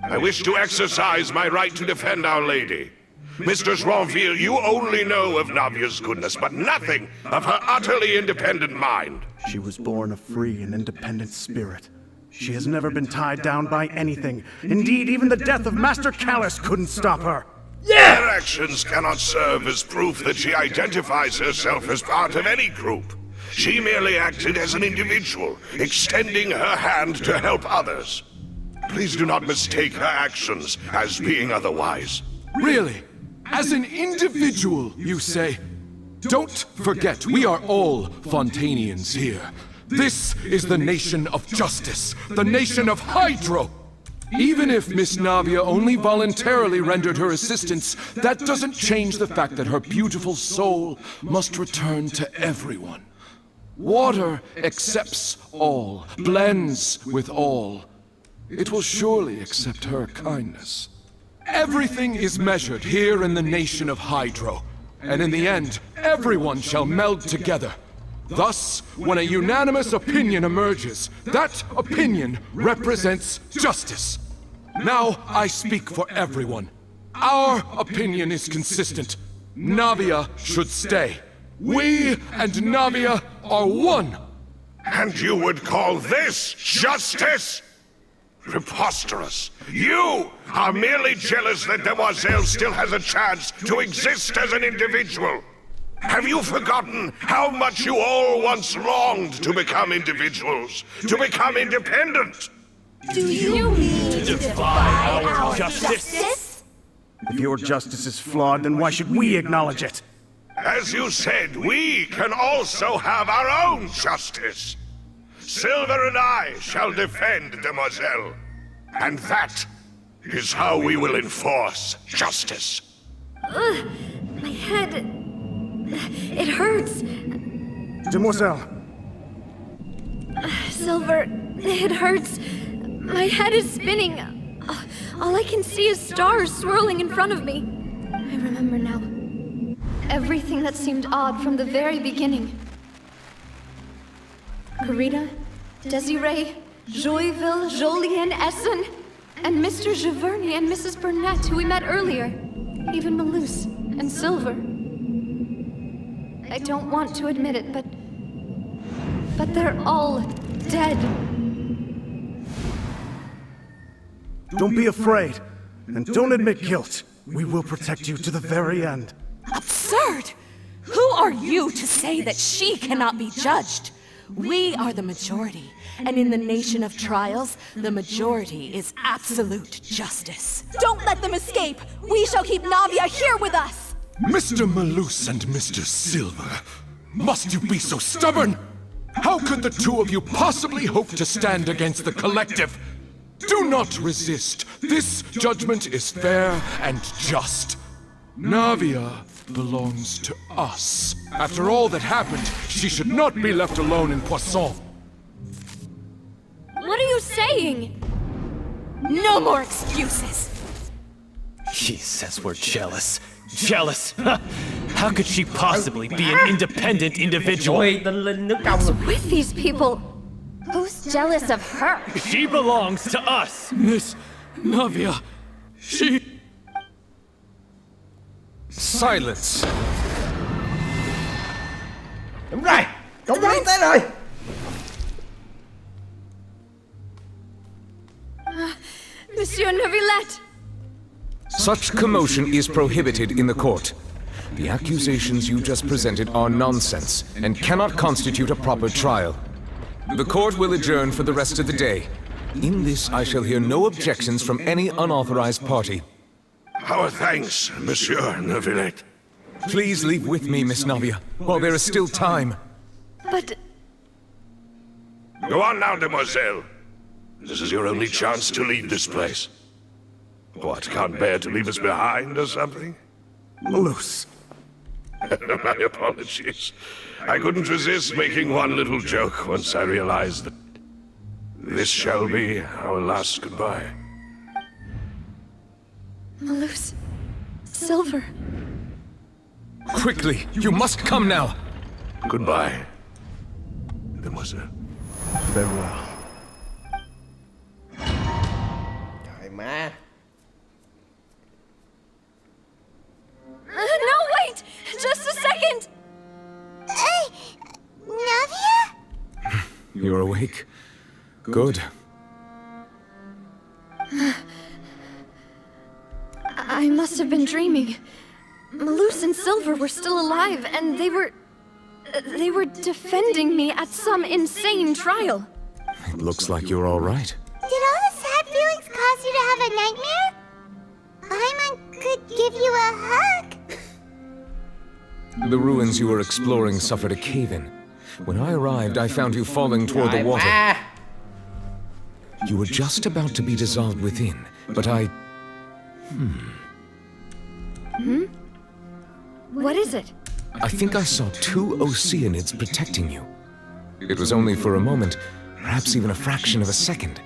I wish to exercise my right to defend Our Lady. Mistress Ronville, you only know of Navia's goodness, but nothing of her utterly independent mind. She was born a free and independent spirit. She has never been tied down by anything. Indeed, even the death of Master Callus couldn't stop her. Her actions cannot serve as proof that she identifies herself as part of any group. She merely acted as an individual, extending her hand to help others. Please do not mistake her actions as being otherwise. Really? As an individual, you say? Don't forget, we are all Fontanians here. This is the nation of justice, the nation of Hydro. Even if Miss Navia only voluntarily rendered her assistance, that doesn't change the fact that her beautiful soul must return to everyone. Water accepts all, blends with all. It will surely accept her kindness. Everything is measured here in the nation of Hydro, and in the end, everyone shall meld together. Thus, when a unanimous opinion emerges, that opinion represents justice. Now I speak for everyone. Our opinion is consistent. Navia should stay. We and Navia are one. And you would call this justice? Preposterous. You are merely jealous that Demoiselle still has a chance to exist as an individual. Have you forgotten how much you all once longed to become individuals, to become independent? Do you mean to defy our justice? If your justice is flawed, then why should we acknowledge it? As you said, we can also have our own justice. Silver and I shall defend Demoiselle. And that is how we will enforce justice. My head... It hurts. Demoiselle. Silver, it hurts. My head is spinning. All I can see is stars swirling in front of me. I remember now. Everything that seemed odd from the very beginning. Karina, Desiree, Joyville, Jolien, Essen, and Mr. Giverny and Mrs. Burnett, who we met earlier. Even Malus and Silver. I don't want to admit it, but they're all dead. Don't be afraid, and don't admit guilt. We will protect you to the very end. Absurd! Who are you to say that she cannot be judged? We are the majority, and in the nation of trials, the majority is absolute justice. Don't let them escape! We shall keep Navia here with us! Mr. Malus and Mr. Silver, must you be so stubborn? How could the two of you possibly hope to stand against the collective? Do not resist. This judgment is fair and just. Navia belongs to us. After all that happened, she should not be left alone in Poisson. What are you saying? No more excuses. He says we're jealous. Jealous? How could she possibly be an independent individual? What's with these people? Who's jealous of her? She belongs to us! Miss Navia, she... Silence! Đúng rồi! Công viên tới rồi! Monsieur Neuvillette! Such commotion is prohibited in the court. The accusations you just presented are nonsense and cannot constitute a proper trial. The court will adjourn for the rest of the day. In this, I shall hear no objections from any unauthorized party. Our thanks, Monsieur Neuvillette. Please leave with me, Miss Navia, while there is still time. But... Go on now, demoiselle. This is your only chance to leave this place. What, can't bear to leave us behind or something? Malus. My apologies. I couldn't resist making one little joke once I realized that this shall be our last goodbye. Malus. Silver. Quickly, you must come now. Goodbye, demoiselle. Farewell. Trời má. No, wait! Just a second! Navia? You're awake. Good. I must have been dreaming. Malus and Silver were still alive, and they were defending me at some insane trial. It looks like you're all right. Did all the sad feelings cause you to have a nightmare? Paimon could give you a hug. The ruins you were exploring suffered a cave-in. When I arrived, I found you falling toward the water. You were just about to be dissolved within, but I... What is it? I think I saw two Oceanids protecting you. It was only for a moment, perhaps even a fraction of a second,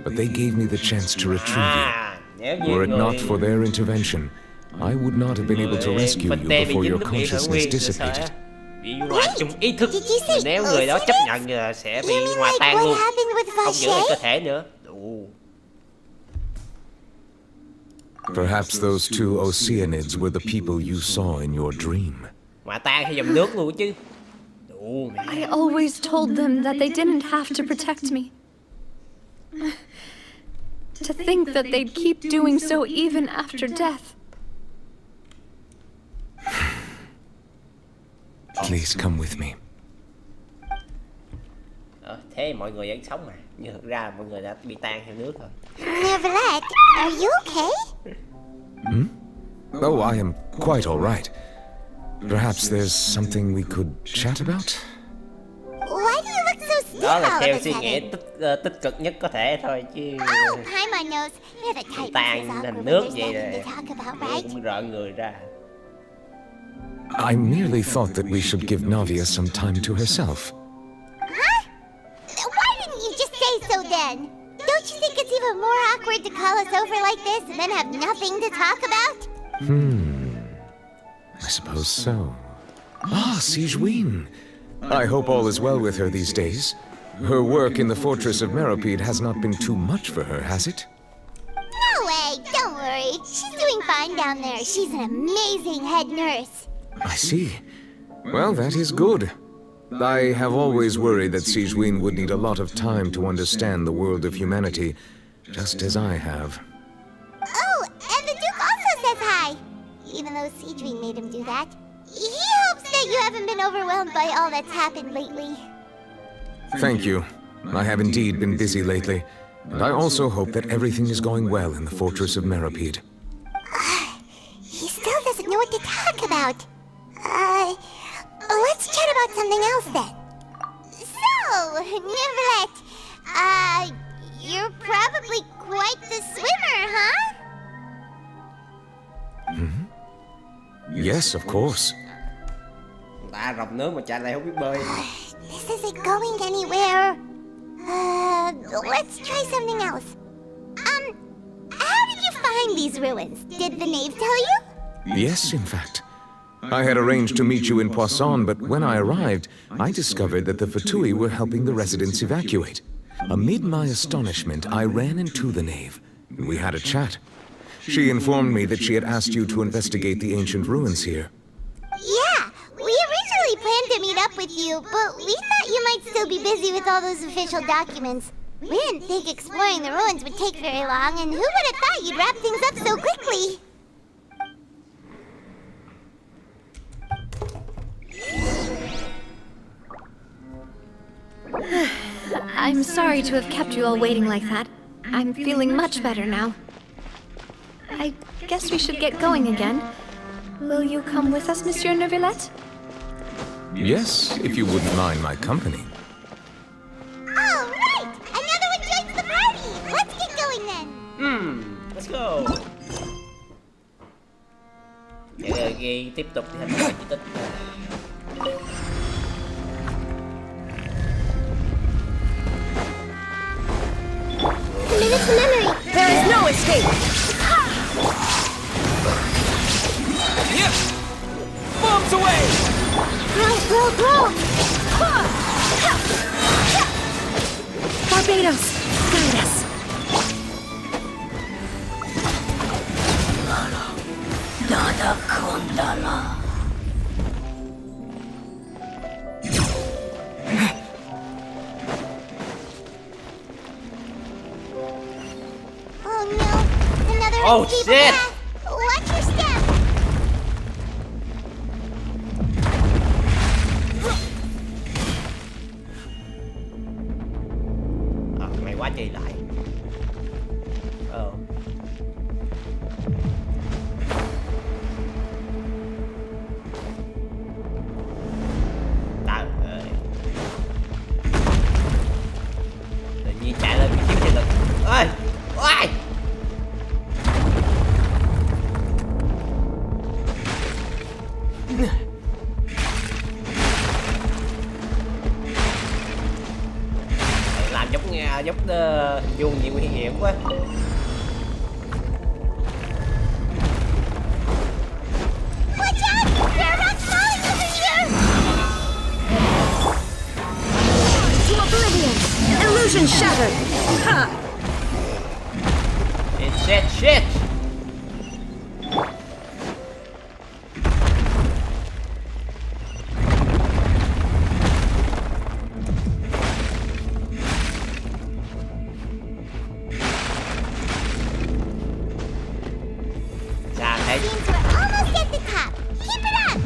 but they gave me the chance to retrieve you. Were it not for their intervention, I would not have been able to rescue you before your consciousness dissipated. Bị hòa chung ý thức. Nếu người đó chấp nhận là sẽ bị hòa tan luôn. Không giữ lại cơ thể nữa. Perhaps those two Oceanids were the people you saw in your dream. Hòa tan theo dòng nước luôn chứ. I always told them that they didn't have to protect me. To think that they'd keep doing so even after death. Please come with me. Thế mọi người vẫn sống mà. Nhưng thực ra mọi người đã bị tan theo nước rồi. Neuvillette, are you okay? Oh, I am quite all right. Perhaps there's something we could chat about? Why do you look so stiff Đó là all theo of a suy nghĩ sudden? tích cực nhất có thể thôi chứ. Oh, Paimon knows. You're the type Tan who's thành awkward nước when vậy there's nothing rồi. to talk about, right? Cũng rợn người ra. I merely thought that we should give Navia some time to herself. Huh? Why didn't say so then. Don't you think it's even more awkward to call us over like this and then have nothing to talk about? I suppose so. Ah, Sigewinne. I hope all is well with her these days. Her work in the fortress of Meropide has not been too much for her, has it? No way, don't worry. She's doing fine down there. She's an amazing head nurse. I see. Well, that is good. I have always worried that Sigewinne would need a lot of time to understand the world of humanity, just as I have. Oh, and the Duke also says hi. Even though Sigewinne made him do that. He hopes that you haven't been overwhelmed by all that's happened lately. Thank you. I have indeed been busy lately, and I also hope that everything is going well in the fortress of Meropide. He still doesn't know what to talk about. Let's chat about something else then. So, Neuvillette, you're probably quite the swimmer, huh? Yes, of course. Ta rọc nước mà cha này không biết bơi. This isn't going anywhere. Let's try something else. How did you find these ruins? Did the knave tell you? Yes, in fact. I had arranged to meet you in Poisson, but when I arrived, I discovered that the Fatui were helping the residents evacuate. Amid my astonishment, I ran into the knave. We had a chat. She informed me that she had asked you to investigate the ancient ruins here. Yeah, we originally planned to meet up with you, but we thought you might still be busy with all those official documents. We didn't think exploring the ruins would take very long, and who would have thought you'd wrap things up so quickly? I'm sorry to have kept you all waiting like that. I'm feeling much better now. I guess we should get going again. Will you come with us, Monsieur Neuvillette? Yes, if you wouldn't mind my company. All right! Another one joins the party! Let's get going then! Let's go. Ghi tiếp tục thì hành động di tích. Minute's memory! There is no escape! Yeah. Bombs away! Grow! Barbados, guide us! Nada Kondala. Oh no! Another Oh, escape shit. path! Watch your step! Mày quá trời lại. Trời ơi. Tự nhiên chạy lên bị thiếu thể lực. Ơi! Ôi! Làm giống hình vuông gì nguy hiểm quá. Watch out! There are rocks falling over here! To oblivion! Illusion shattered! Ha! Shit! Seems we're almost at the top. Keep it up!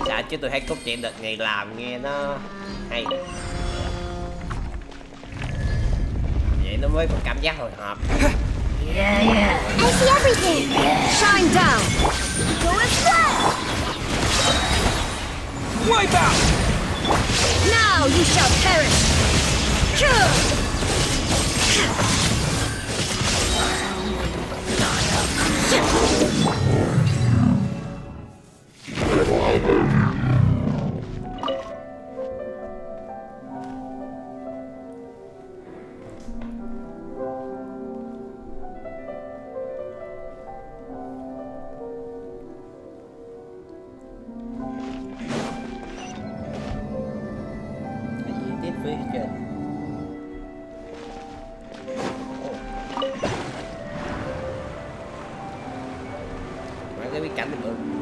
Dạ chứ tôi thấy cốt truyện đợt này làm nghe nó hay. Vậy nó mới có cảm giác hồi hộp. I see everything! Shine down! Go explode! Wipe out! Now you shall perish!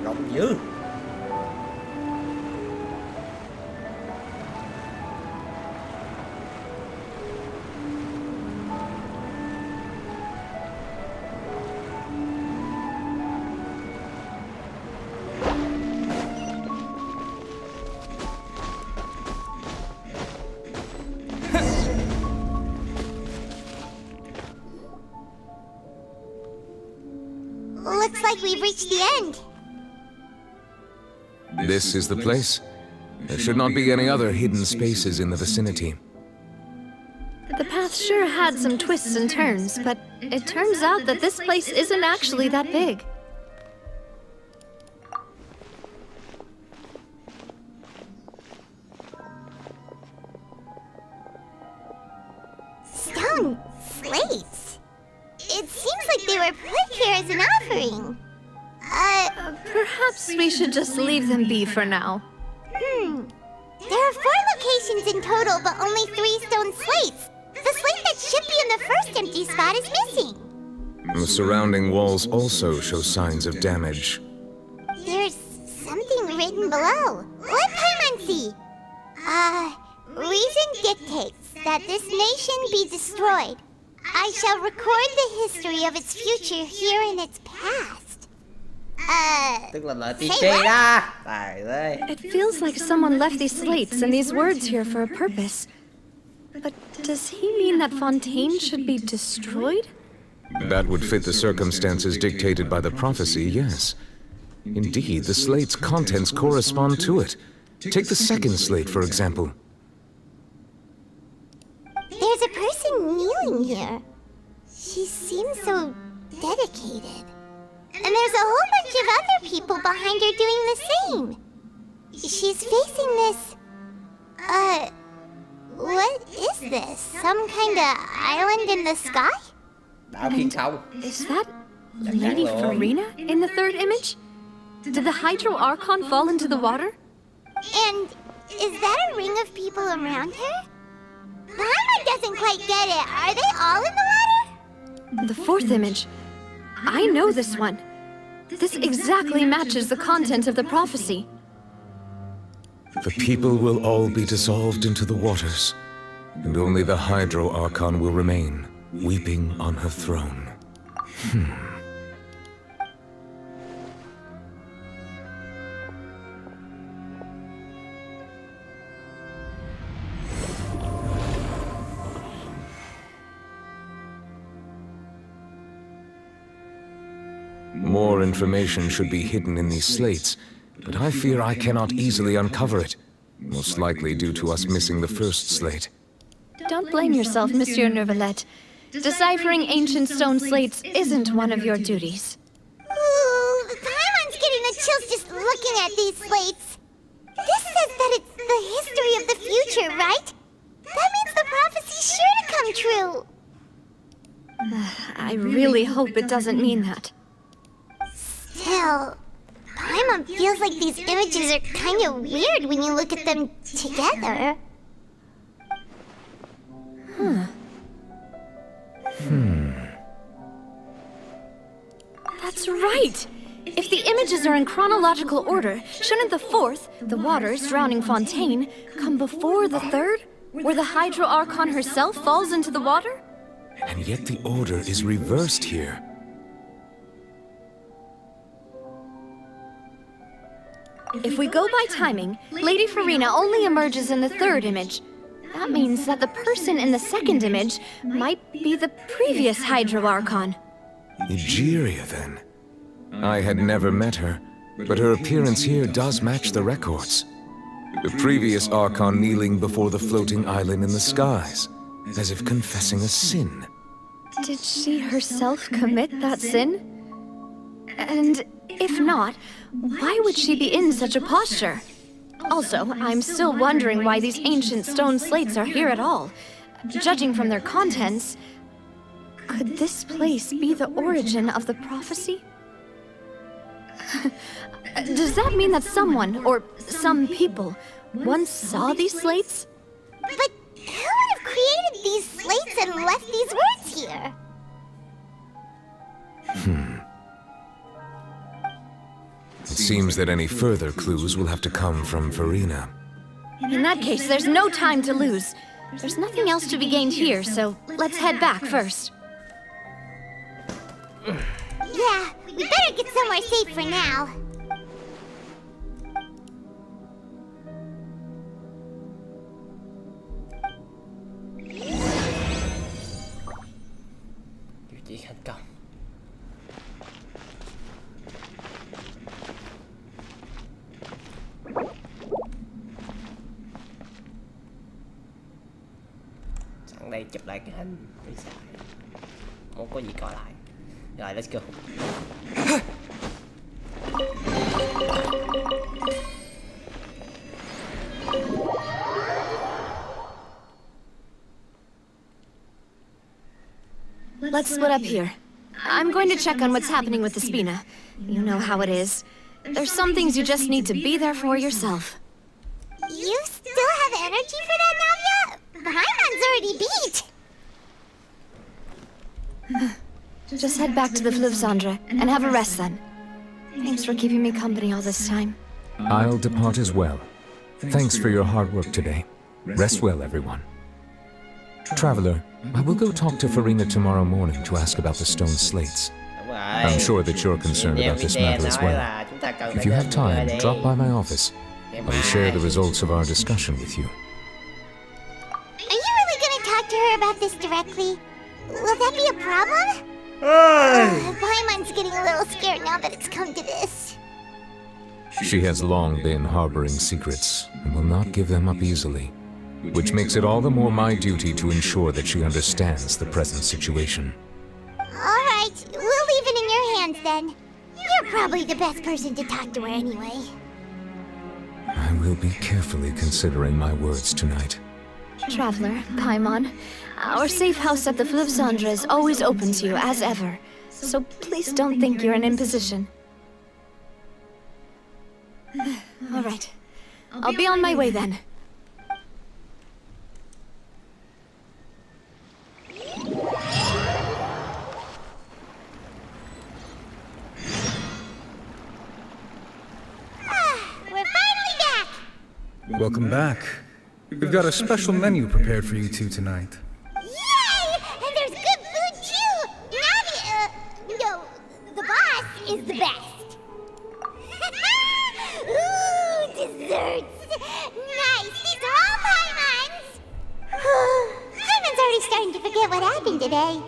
Rộng dữ. Looks like we've reached the end. This is the place. There should not be any other hidden spaces in the vicinity. The path sure had some twists and turns, but it turns out that this place isn't actually that big. Stone slates. It seems like they were put here as an offering. Perhaps we should just leave them be for now. There are 4 locations in total, but only 3 stone slates. The slate that should be in the first empty spot is missing. The surrounding walls also show signs of damage. There's something written below. Let Paimon see. Reason dictates that this nation be destroyed. I shall record the history of its future here in its past. Tức là lời tiên tri đó. Trời ơi. It feels like someone left these slates and these words here for a purpose. But does he mean that Fontaine should be destroyed? That would fit the circumstances dictated by the prophecy, yes. Indeed, the slate's contents correspond to it. Take the second slate, for example. There's a person kneeling here. She seems so dedicated. And there's a whole bunch of other people behind her doing the same. She's facing this... what is this? Some kind of island in the sky? Is that Lady Farina in the third image? Did the Hydro Archon fall into the water? And is that a ring of people around her? Paimon doesn't quite get it. Are they all in the water? The fourth image. I know this one. This exactly matches the content of the prophecy. The people will all be dissolved into the waters, and only the Hydro Archon will remain, weeping on her throne. More information should be hidden in these slates, but I fear I cannot easily uncover it, most likely due to us missing the first slate. Don't blame yourself, Monsieur Neuvillette. Deciphering ancient stone slates isn't one of your duties. Ooh, Paimon's getting the chills just looking at these slates. This says that it's the history of the future, right? That means the prophecy's sure to come true. I really hope it doesn't mean that. Still, Paimon feels like these images are kind of weird when you look at them together. That's right! If the images are in chronological order, shouldn't the fourth, the waters drowning Fontaine, come before the third, where the Hydro Archon herself falls into the water? And yet the order is reversed here. If we go by timing, Lady Farina only emerges in the third image. That means that the person in the second image might be the previous Hydro Archon. Egeria, then. I had never met her, but her appearance here does match the records. The previous Archon kneeling before the floating island in the skies, as if confessing a sin. Did she herself commit that sin? And if not, why would she be in such a posture? Also, I'm still wondering why these ancient stone slates are here at all. Judging from their contents, could this place be the origin of the prophecy? Does that mean that someone, or some people, once saw these slates? But who would have created these slates and left these words here? It seems that any further clues will have to come from Farina. In that case, there's no time to lose. There's nothing else to be gained here, so let's head back first. Yeah, we better get somewhere safe for now. Điều trị thành công. Sẵn đây chụp lại cái hình để xài. Không có gì coi lại. Rồi, let's go. Let's split up here. I'm going to check on what's happening with the Spina. You know how it is. There's some things you just need to be there for yourself. You still have energy for that, Navia? Paimon's already beat. Just head back to the Fleuve Cendre and have a rest then. Thanks for keeping me company all this time. I'll depart as well. Thanks for your hard work today. Rest well, everyone. Traveler, I will go talk to Farina tomorrow morning to ask about the stone slates. I'm sure that you're concerned about this matter as well. If you have time, drop by my office. I will share the results of our discussion with you. Are you really gonna talk to her about this directly? Will that be a problem? Paimon's getting a little scared now that it's come to this. She has long been harboring secrets and will not give them up easily, which makes it all the more my duty to ensure that she understands the present situation. Alright, we'll leave it in your hands then. You're probably the best person to talk to her anyway. I will be carefully considering my words tonight. Traveler, Paimon, our safe house at the Fleuve Cendre is always open to you, as ever. So please don't think you're an imposition. Alright, I'll be on my way then. We're finally back! Welcome back. We've got a special menu prepared for you two tonight. Yay! And there's good food too! Navia, no, the boss is the best. Ooh, desserts! Nice, these are all Paimon's! Paimon's already starting to forget what happened today.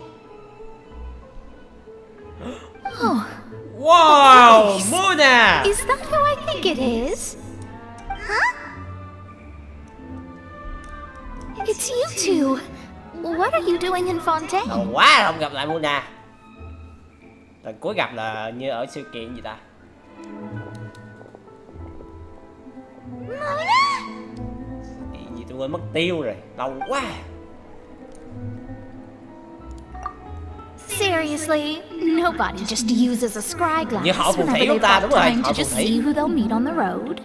Oh. Wow, Mona! Is that who I think it is? Huh? It's you two. What are you doing in Fontaine? Lâu quá không gặp lại Mona. Lần cuối gặp là như ở sự kiện gì ta? Mona? Sự kiện gì tôi quên mất tiêu rồi. Lâu quá. Seriously, nobody just uses a scry glass Như họ phù whenever thủy they've không ta? got Đúng rồi, time họ to phù just thủy. see who they'll meet on the road.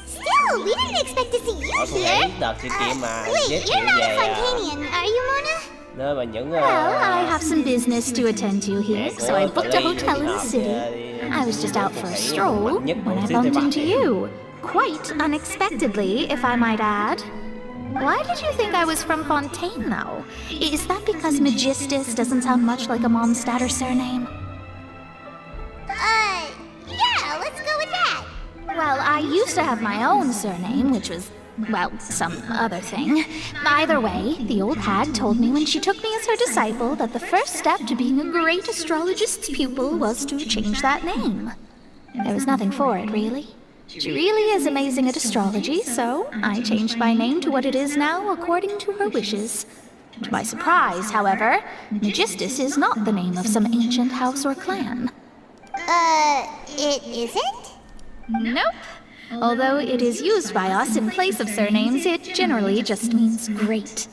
Still, we didn't expect to see you Họ phù here. thủy đợt sự kiện mà Wait, giới thiệu you're not a về Fontanian, are you, Mona? nơi mà những Well, I have some business to attend to here, so I booked a hotel in the city. I was just out for a stroll when I bumped into you. Quite unexpectedly, if I might add. Why did you think I was from Fontaine, though? Is that because Magistus doesn't sound much like a Mondstadt surname? Yeah, let's go with that. Well, I used to have my own surname, which was, well, some other thing. Either way, the old hag told me when she took me as her disciple that the first step to being a great astrologist's pupil was to change that name. There was nothing for it, really. She really is amazing at astrology, so I changed my name to what it is now according to her wishes. To my surprise, however, Magistus is not the name of some ancient house or clan. It isn't? Nope. Although it is used by us in place of surnames, it generally just means great.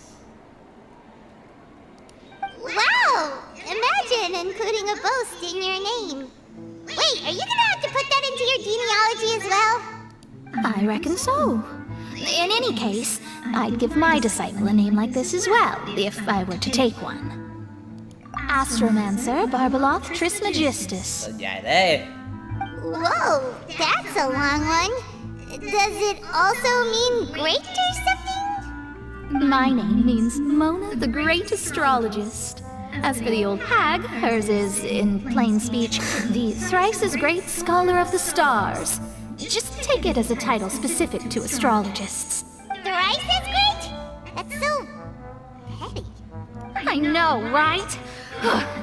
Wow! Imagine including a boast in your name. Wait, are you gonna have to put that into your genealogy as well? I reckon so. In any case, I'd give my disciple a name like this as well, if I were to take one. Astromancer Barbeloth Trismegistus. Dài thế. Whoa, that's a long one. Does it also mean great or something? My name means Mona the Great Astrologist. As for the old hag, hers is, in plain speech, the thrice as great Scholar of the Stars. Just take it as a title specific to astrologists. Thrice as great? That's so petty. I know, right?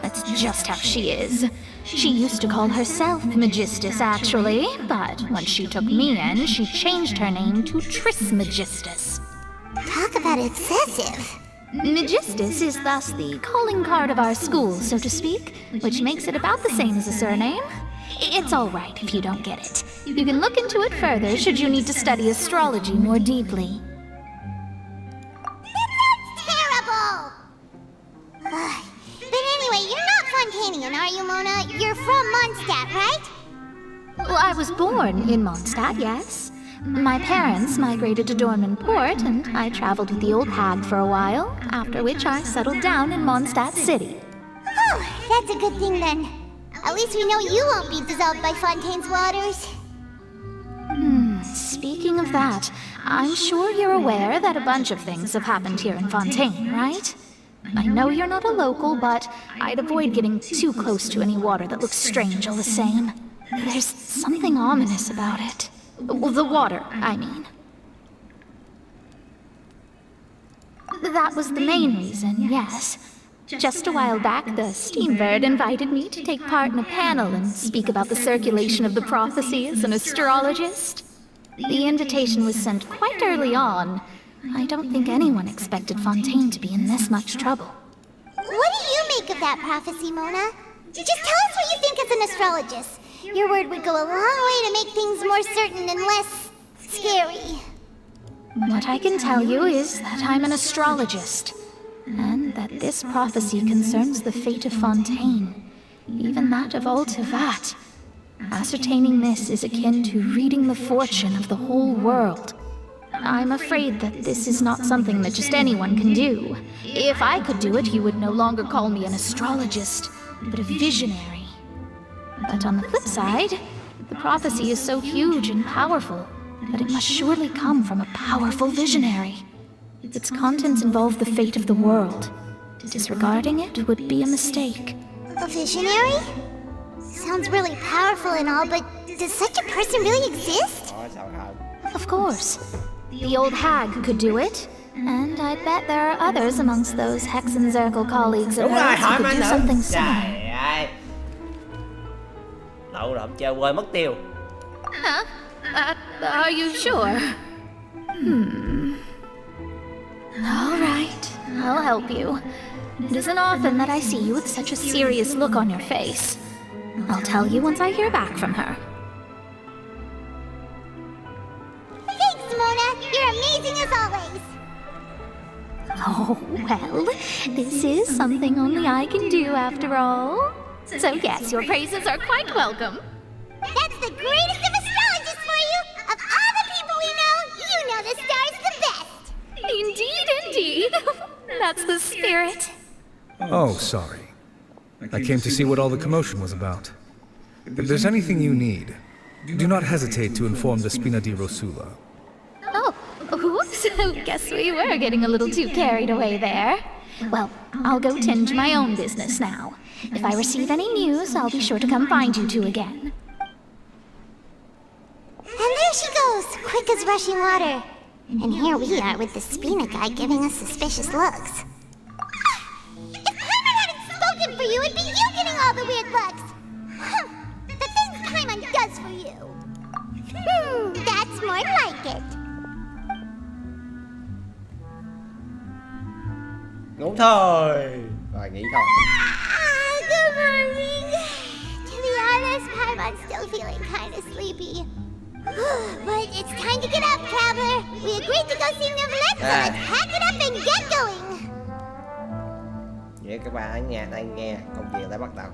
That's just how she is. She used to call herself Magistus, actually, but when she took me in, she changed her name to Trismegistus. Talk about excessive. Magistus is thus the calling card of our school, so to speak, which makes it about the same as a surname. It's all right if you don't get it. You can look into it further should you need to study astrology more deeply. Terrible! But anyway, you're not Fontanian, are you, Mona? You're from Mondstadt, right? Well, I was born in Mondstadt, yes. My parents migrated to Dornman Port, and I traveled with the old hag for a while, after which I settled down in Mondstadt City. Oh, that's a good thing then. At least we know you won't be dissolved by Fontaine's waters. Speaking of that, I'm sure you're aware that a bunch of things have happened here in Fontaine, right? I know you're not a local, but I'd avoid getting too close to any water that looks strange all the same. There's something ominous about it. Well, the water, I mean. That was the main reason, yes. Just a while back, the Steambird invited me to take part in a panel and speak about the circulation of the prophecy as an astrologist. The invitation was sent quite early on. I don't think anyone expected Fontaine to be in this much trouble. What do you make of that prophecy, Mona? Just tell us what you think as an astrologist. Your word would go a long way to make things more certain and less scary. What I can tell you is that I'm an astrologist, and that this prophecy concerns the fate of Fontaine, even that of Altivat. Ascertaining this is akin to reading the fortune of the whole world. I'm afraid that this is not something that just anyone can do. If I could do it, you would no longer call me an astrologist, but a visionary. But on the flip side, the prophecy is so huge and powerful that it must surely come from a powerful visionary. Its contents involve the fate of the world. Disregarding it would be a mistake. A visionary? Sounds really powerful and all, but does such a person really exist? Of course. The old hag could do it, and I bet there are others amongst those Hexenzirkel colleagues of hers who could do something similar. Đậu đậm chơi quên mất tiêu. Huh? Are you sure? All right, I'll help you. It isn't often that I see you with such a serious look on your face. I'll tell you once I hear back from her. Thanks, Mona. You're amazing as always. Oh, well, this is something only I can do after all. So yes, your praises are quite welcome. That's the greatest of astrologists for you! Of all the people we know, you know the star's the best! Indeed, indeed. That's the spirit. Oh, sorry. I came to see what all the commotion was about. If there's anything you need, do not hesitate to inform the Spina di Rosula. Oh, oops. Guess we were getting a little too carried away there. Well, I'll go tend to my own business now. If I receive any news, I'll be sure to come find you two again. And there she goes, quick as rushing water. And here we are with the Spina guy giving us suspicious looks. If Paimon hadn't spoken for you, it'd be you getting all the weird looks. The things Paimon does for you. That's more like it. Ngủ thôi. Rồi nghỉ thôi. Good morning. To be honest, Paimon's still feeling kind of sleepy. But it's time to get up, traveler. We agreed to go see Neuvillette, so let's pack it up and get going. Vậy các bạn ở nhà đang nghe, công việc đã bắt đầu.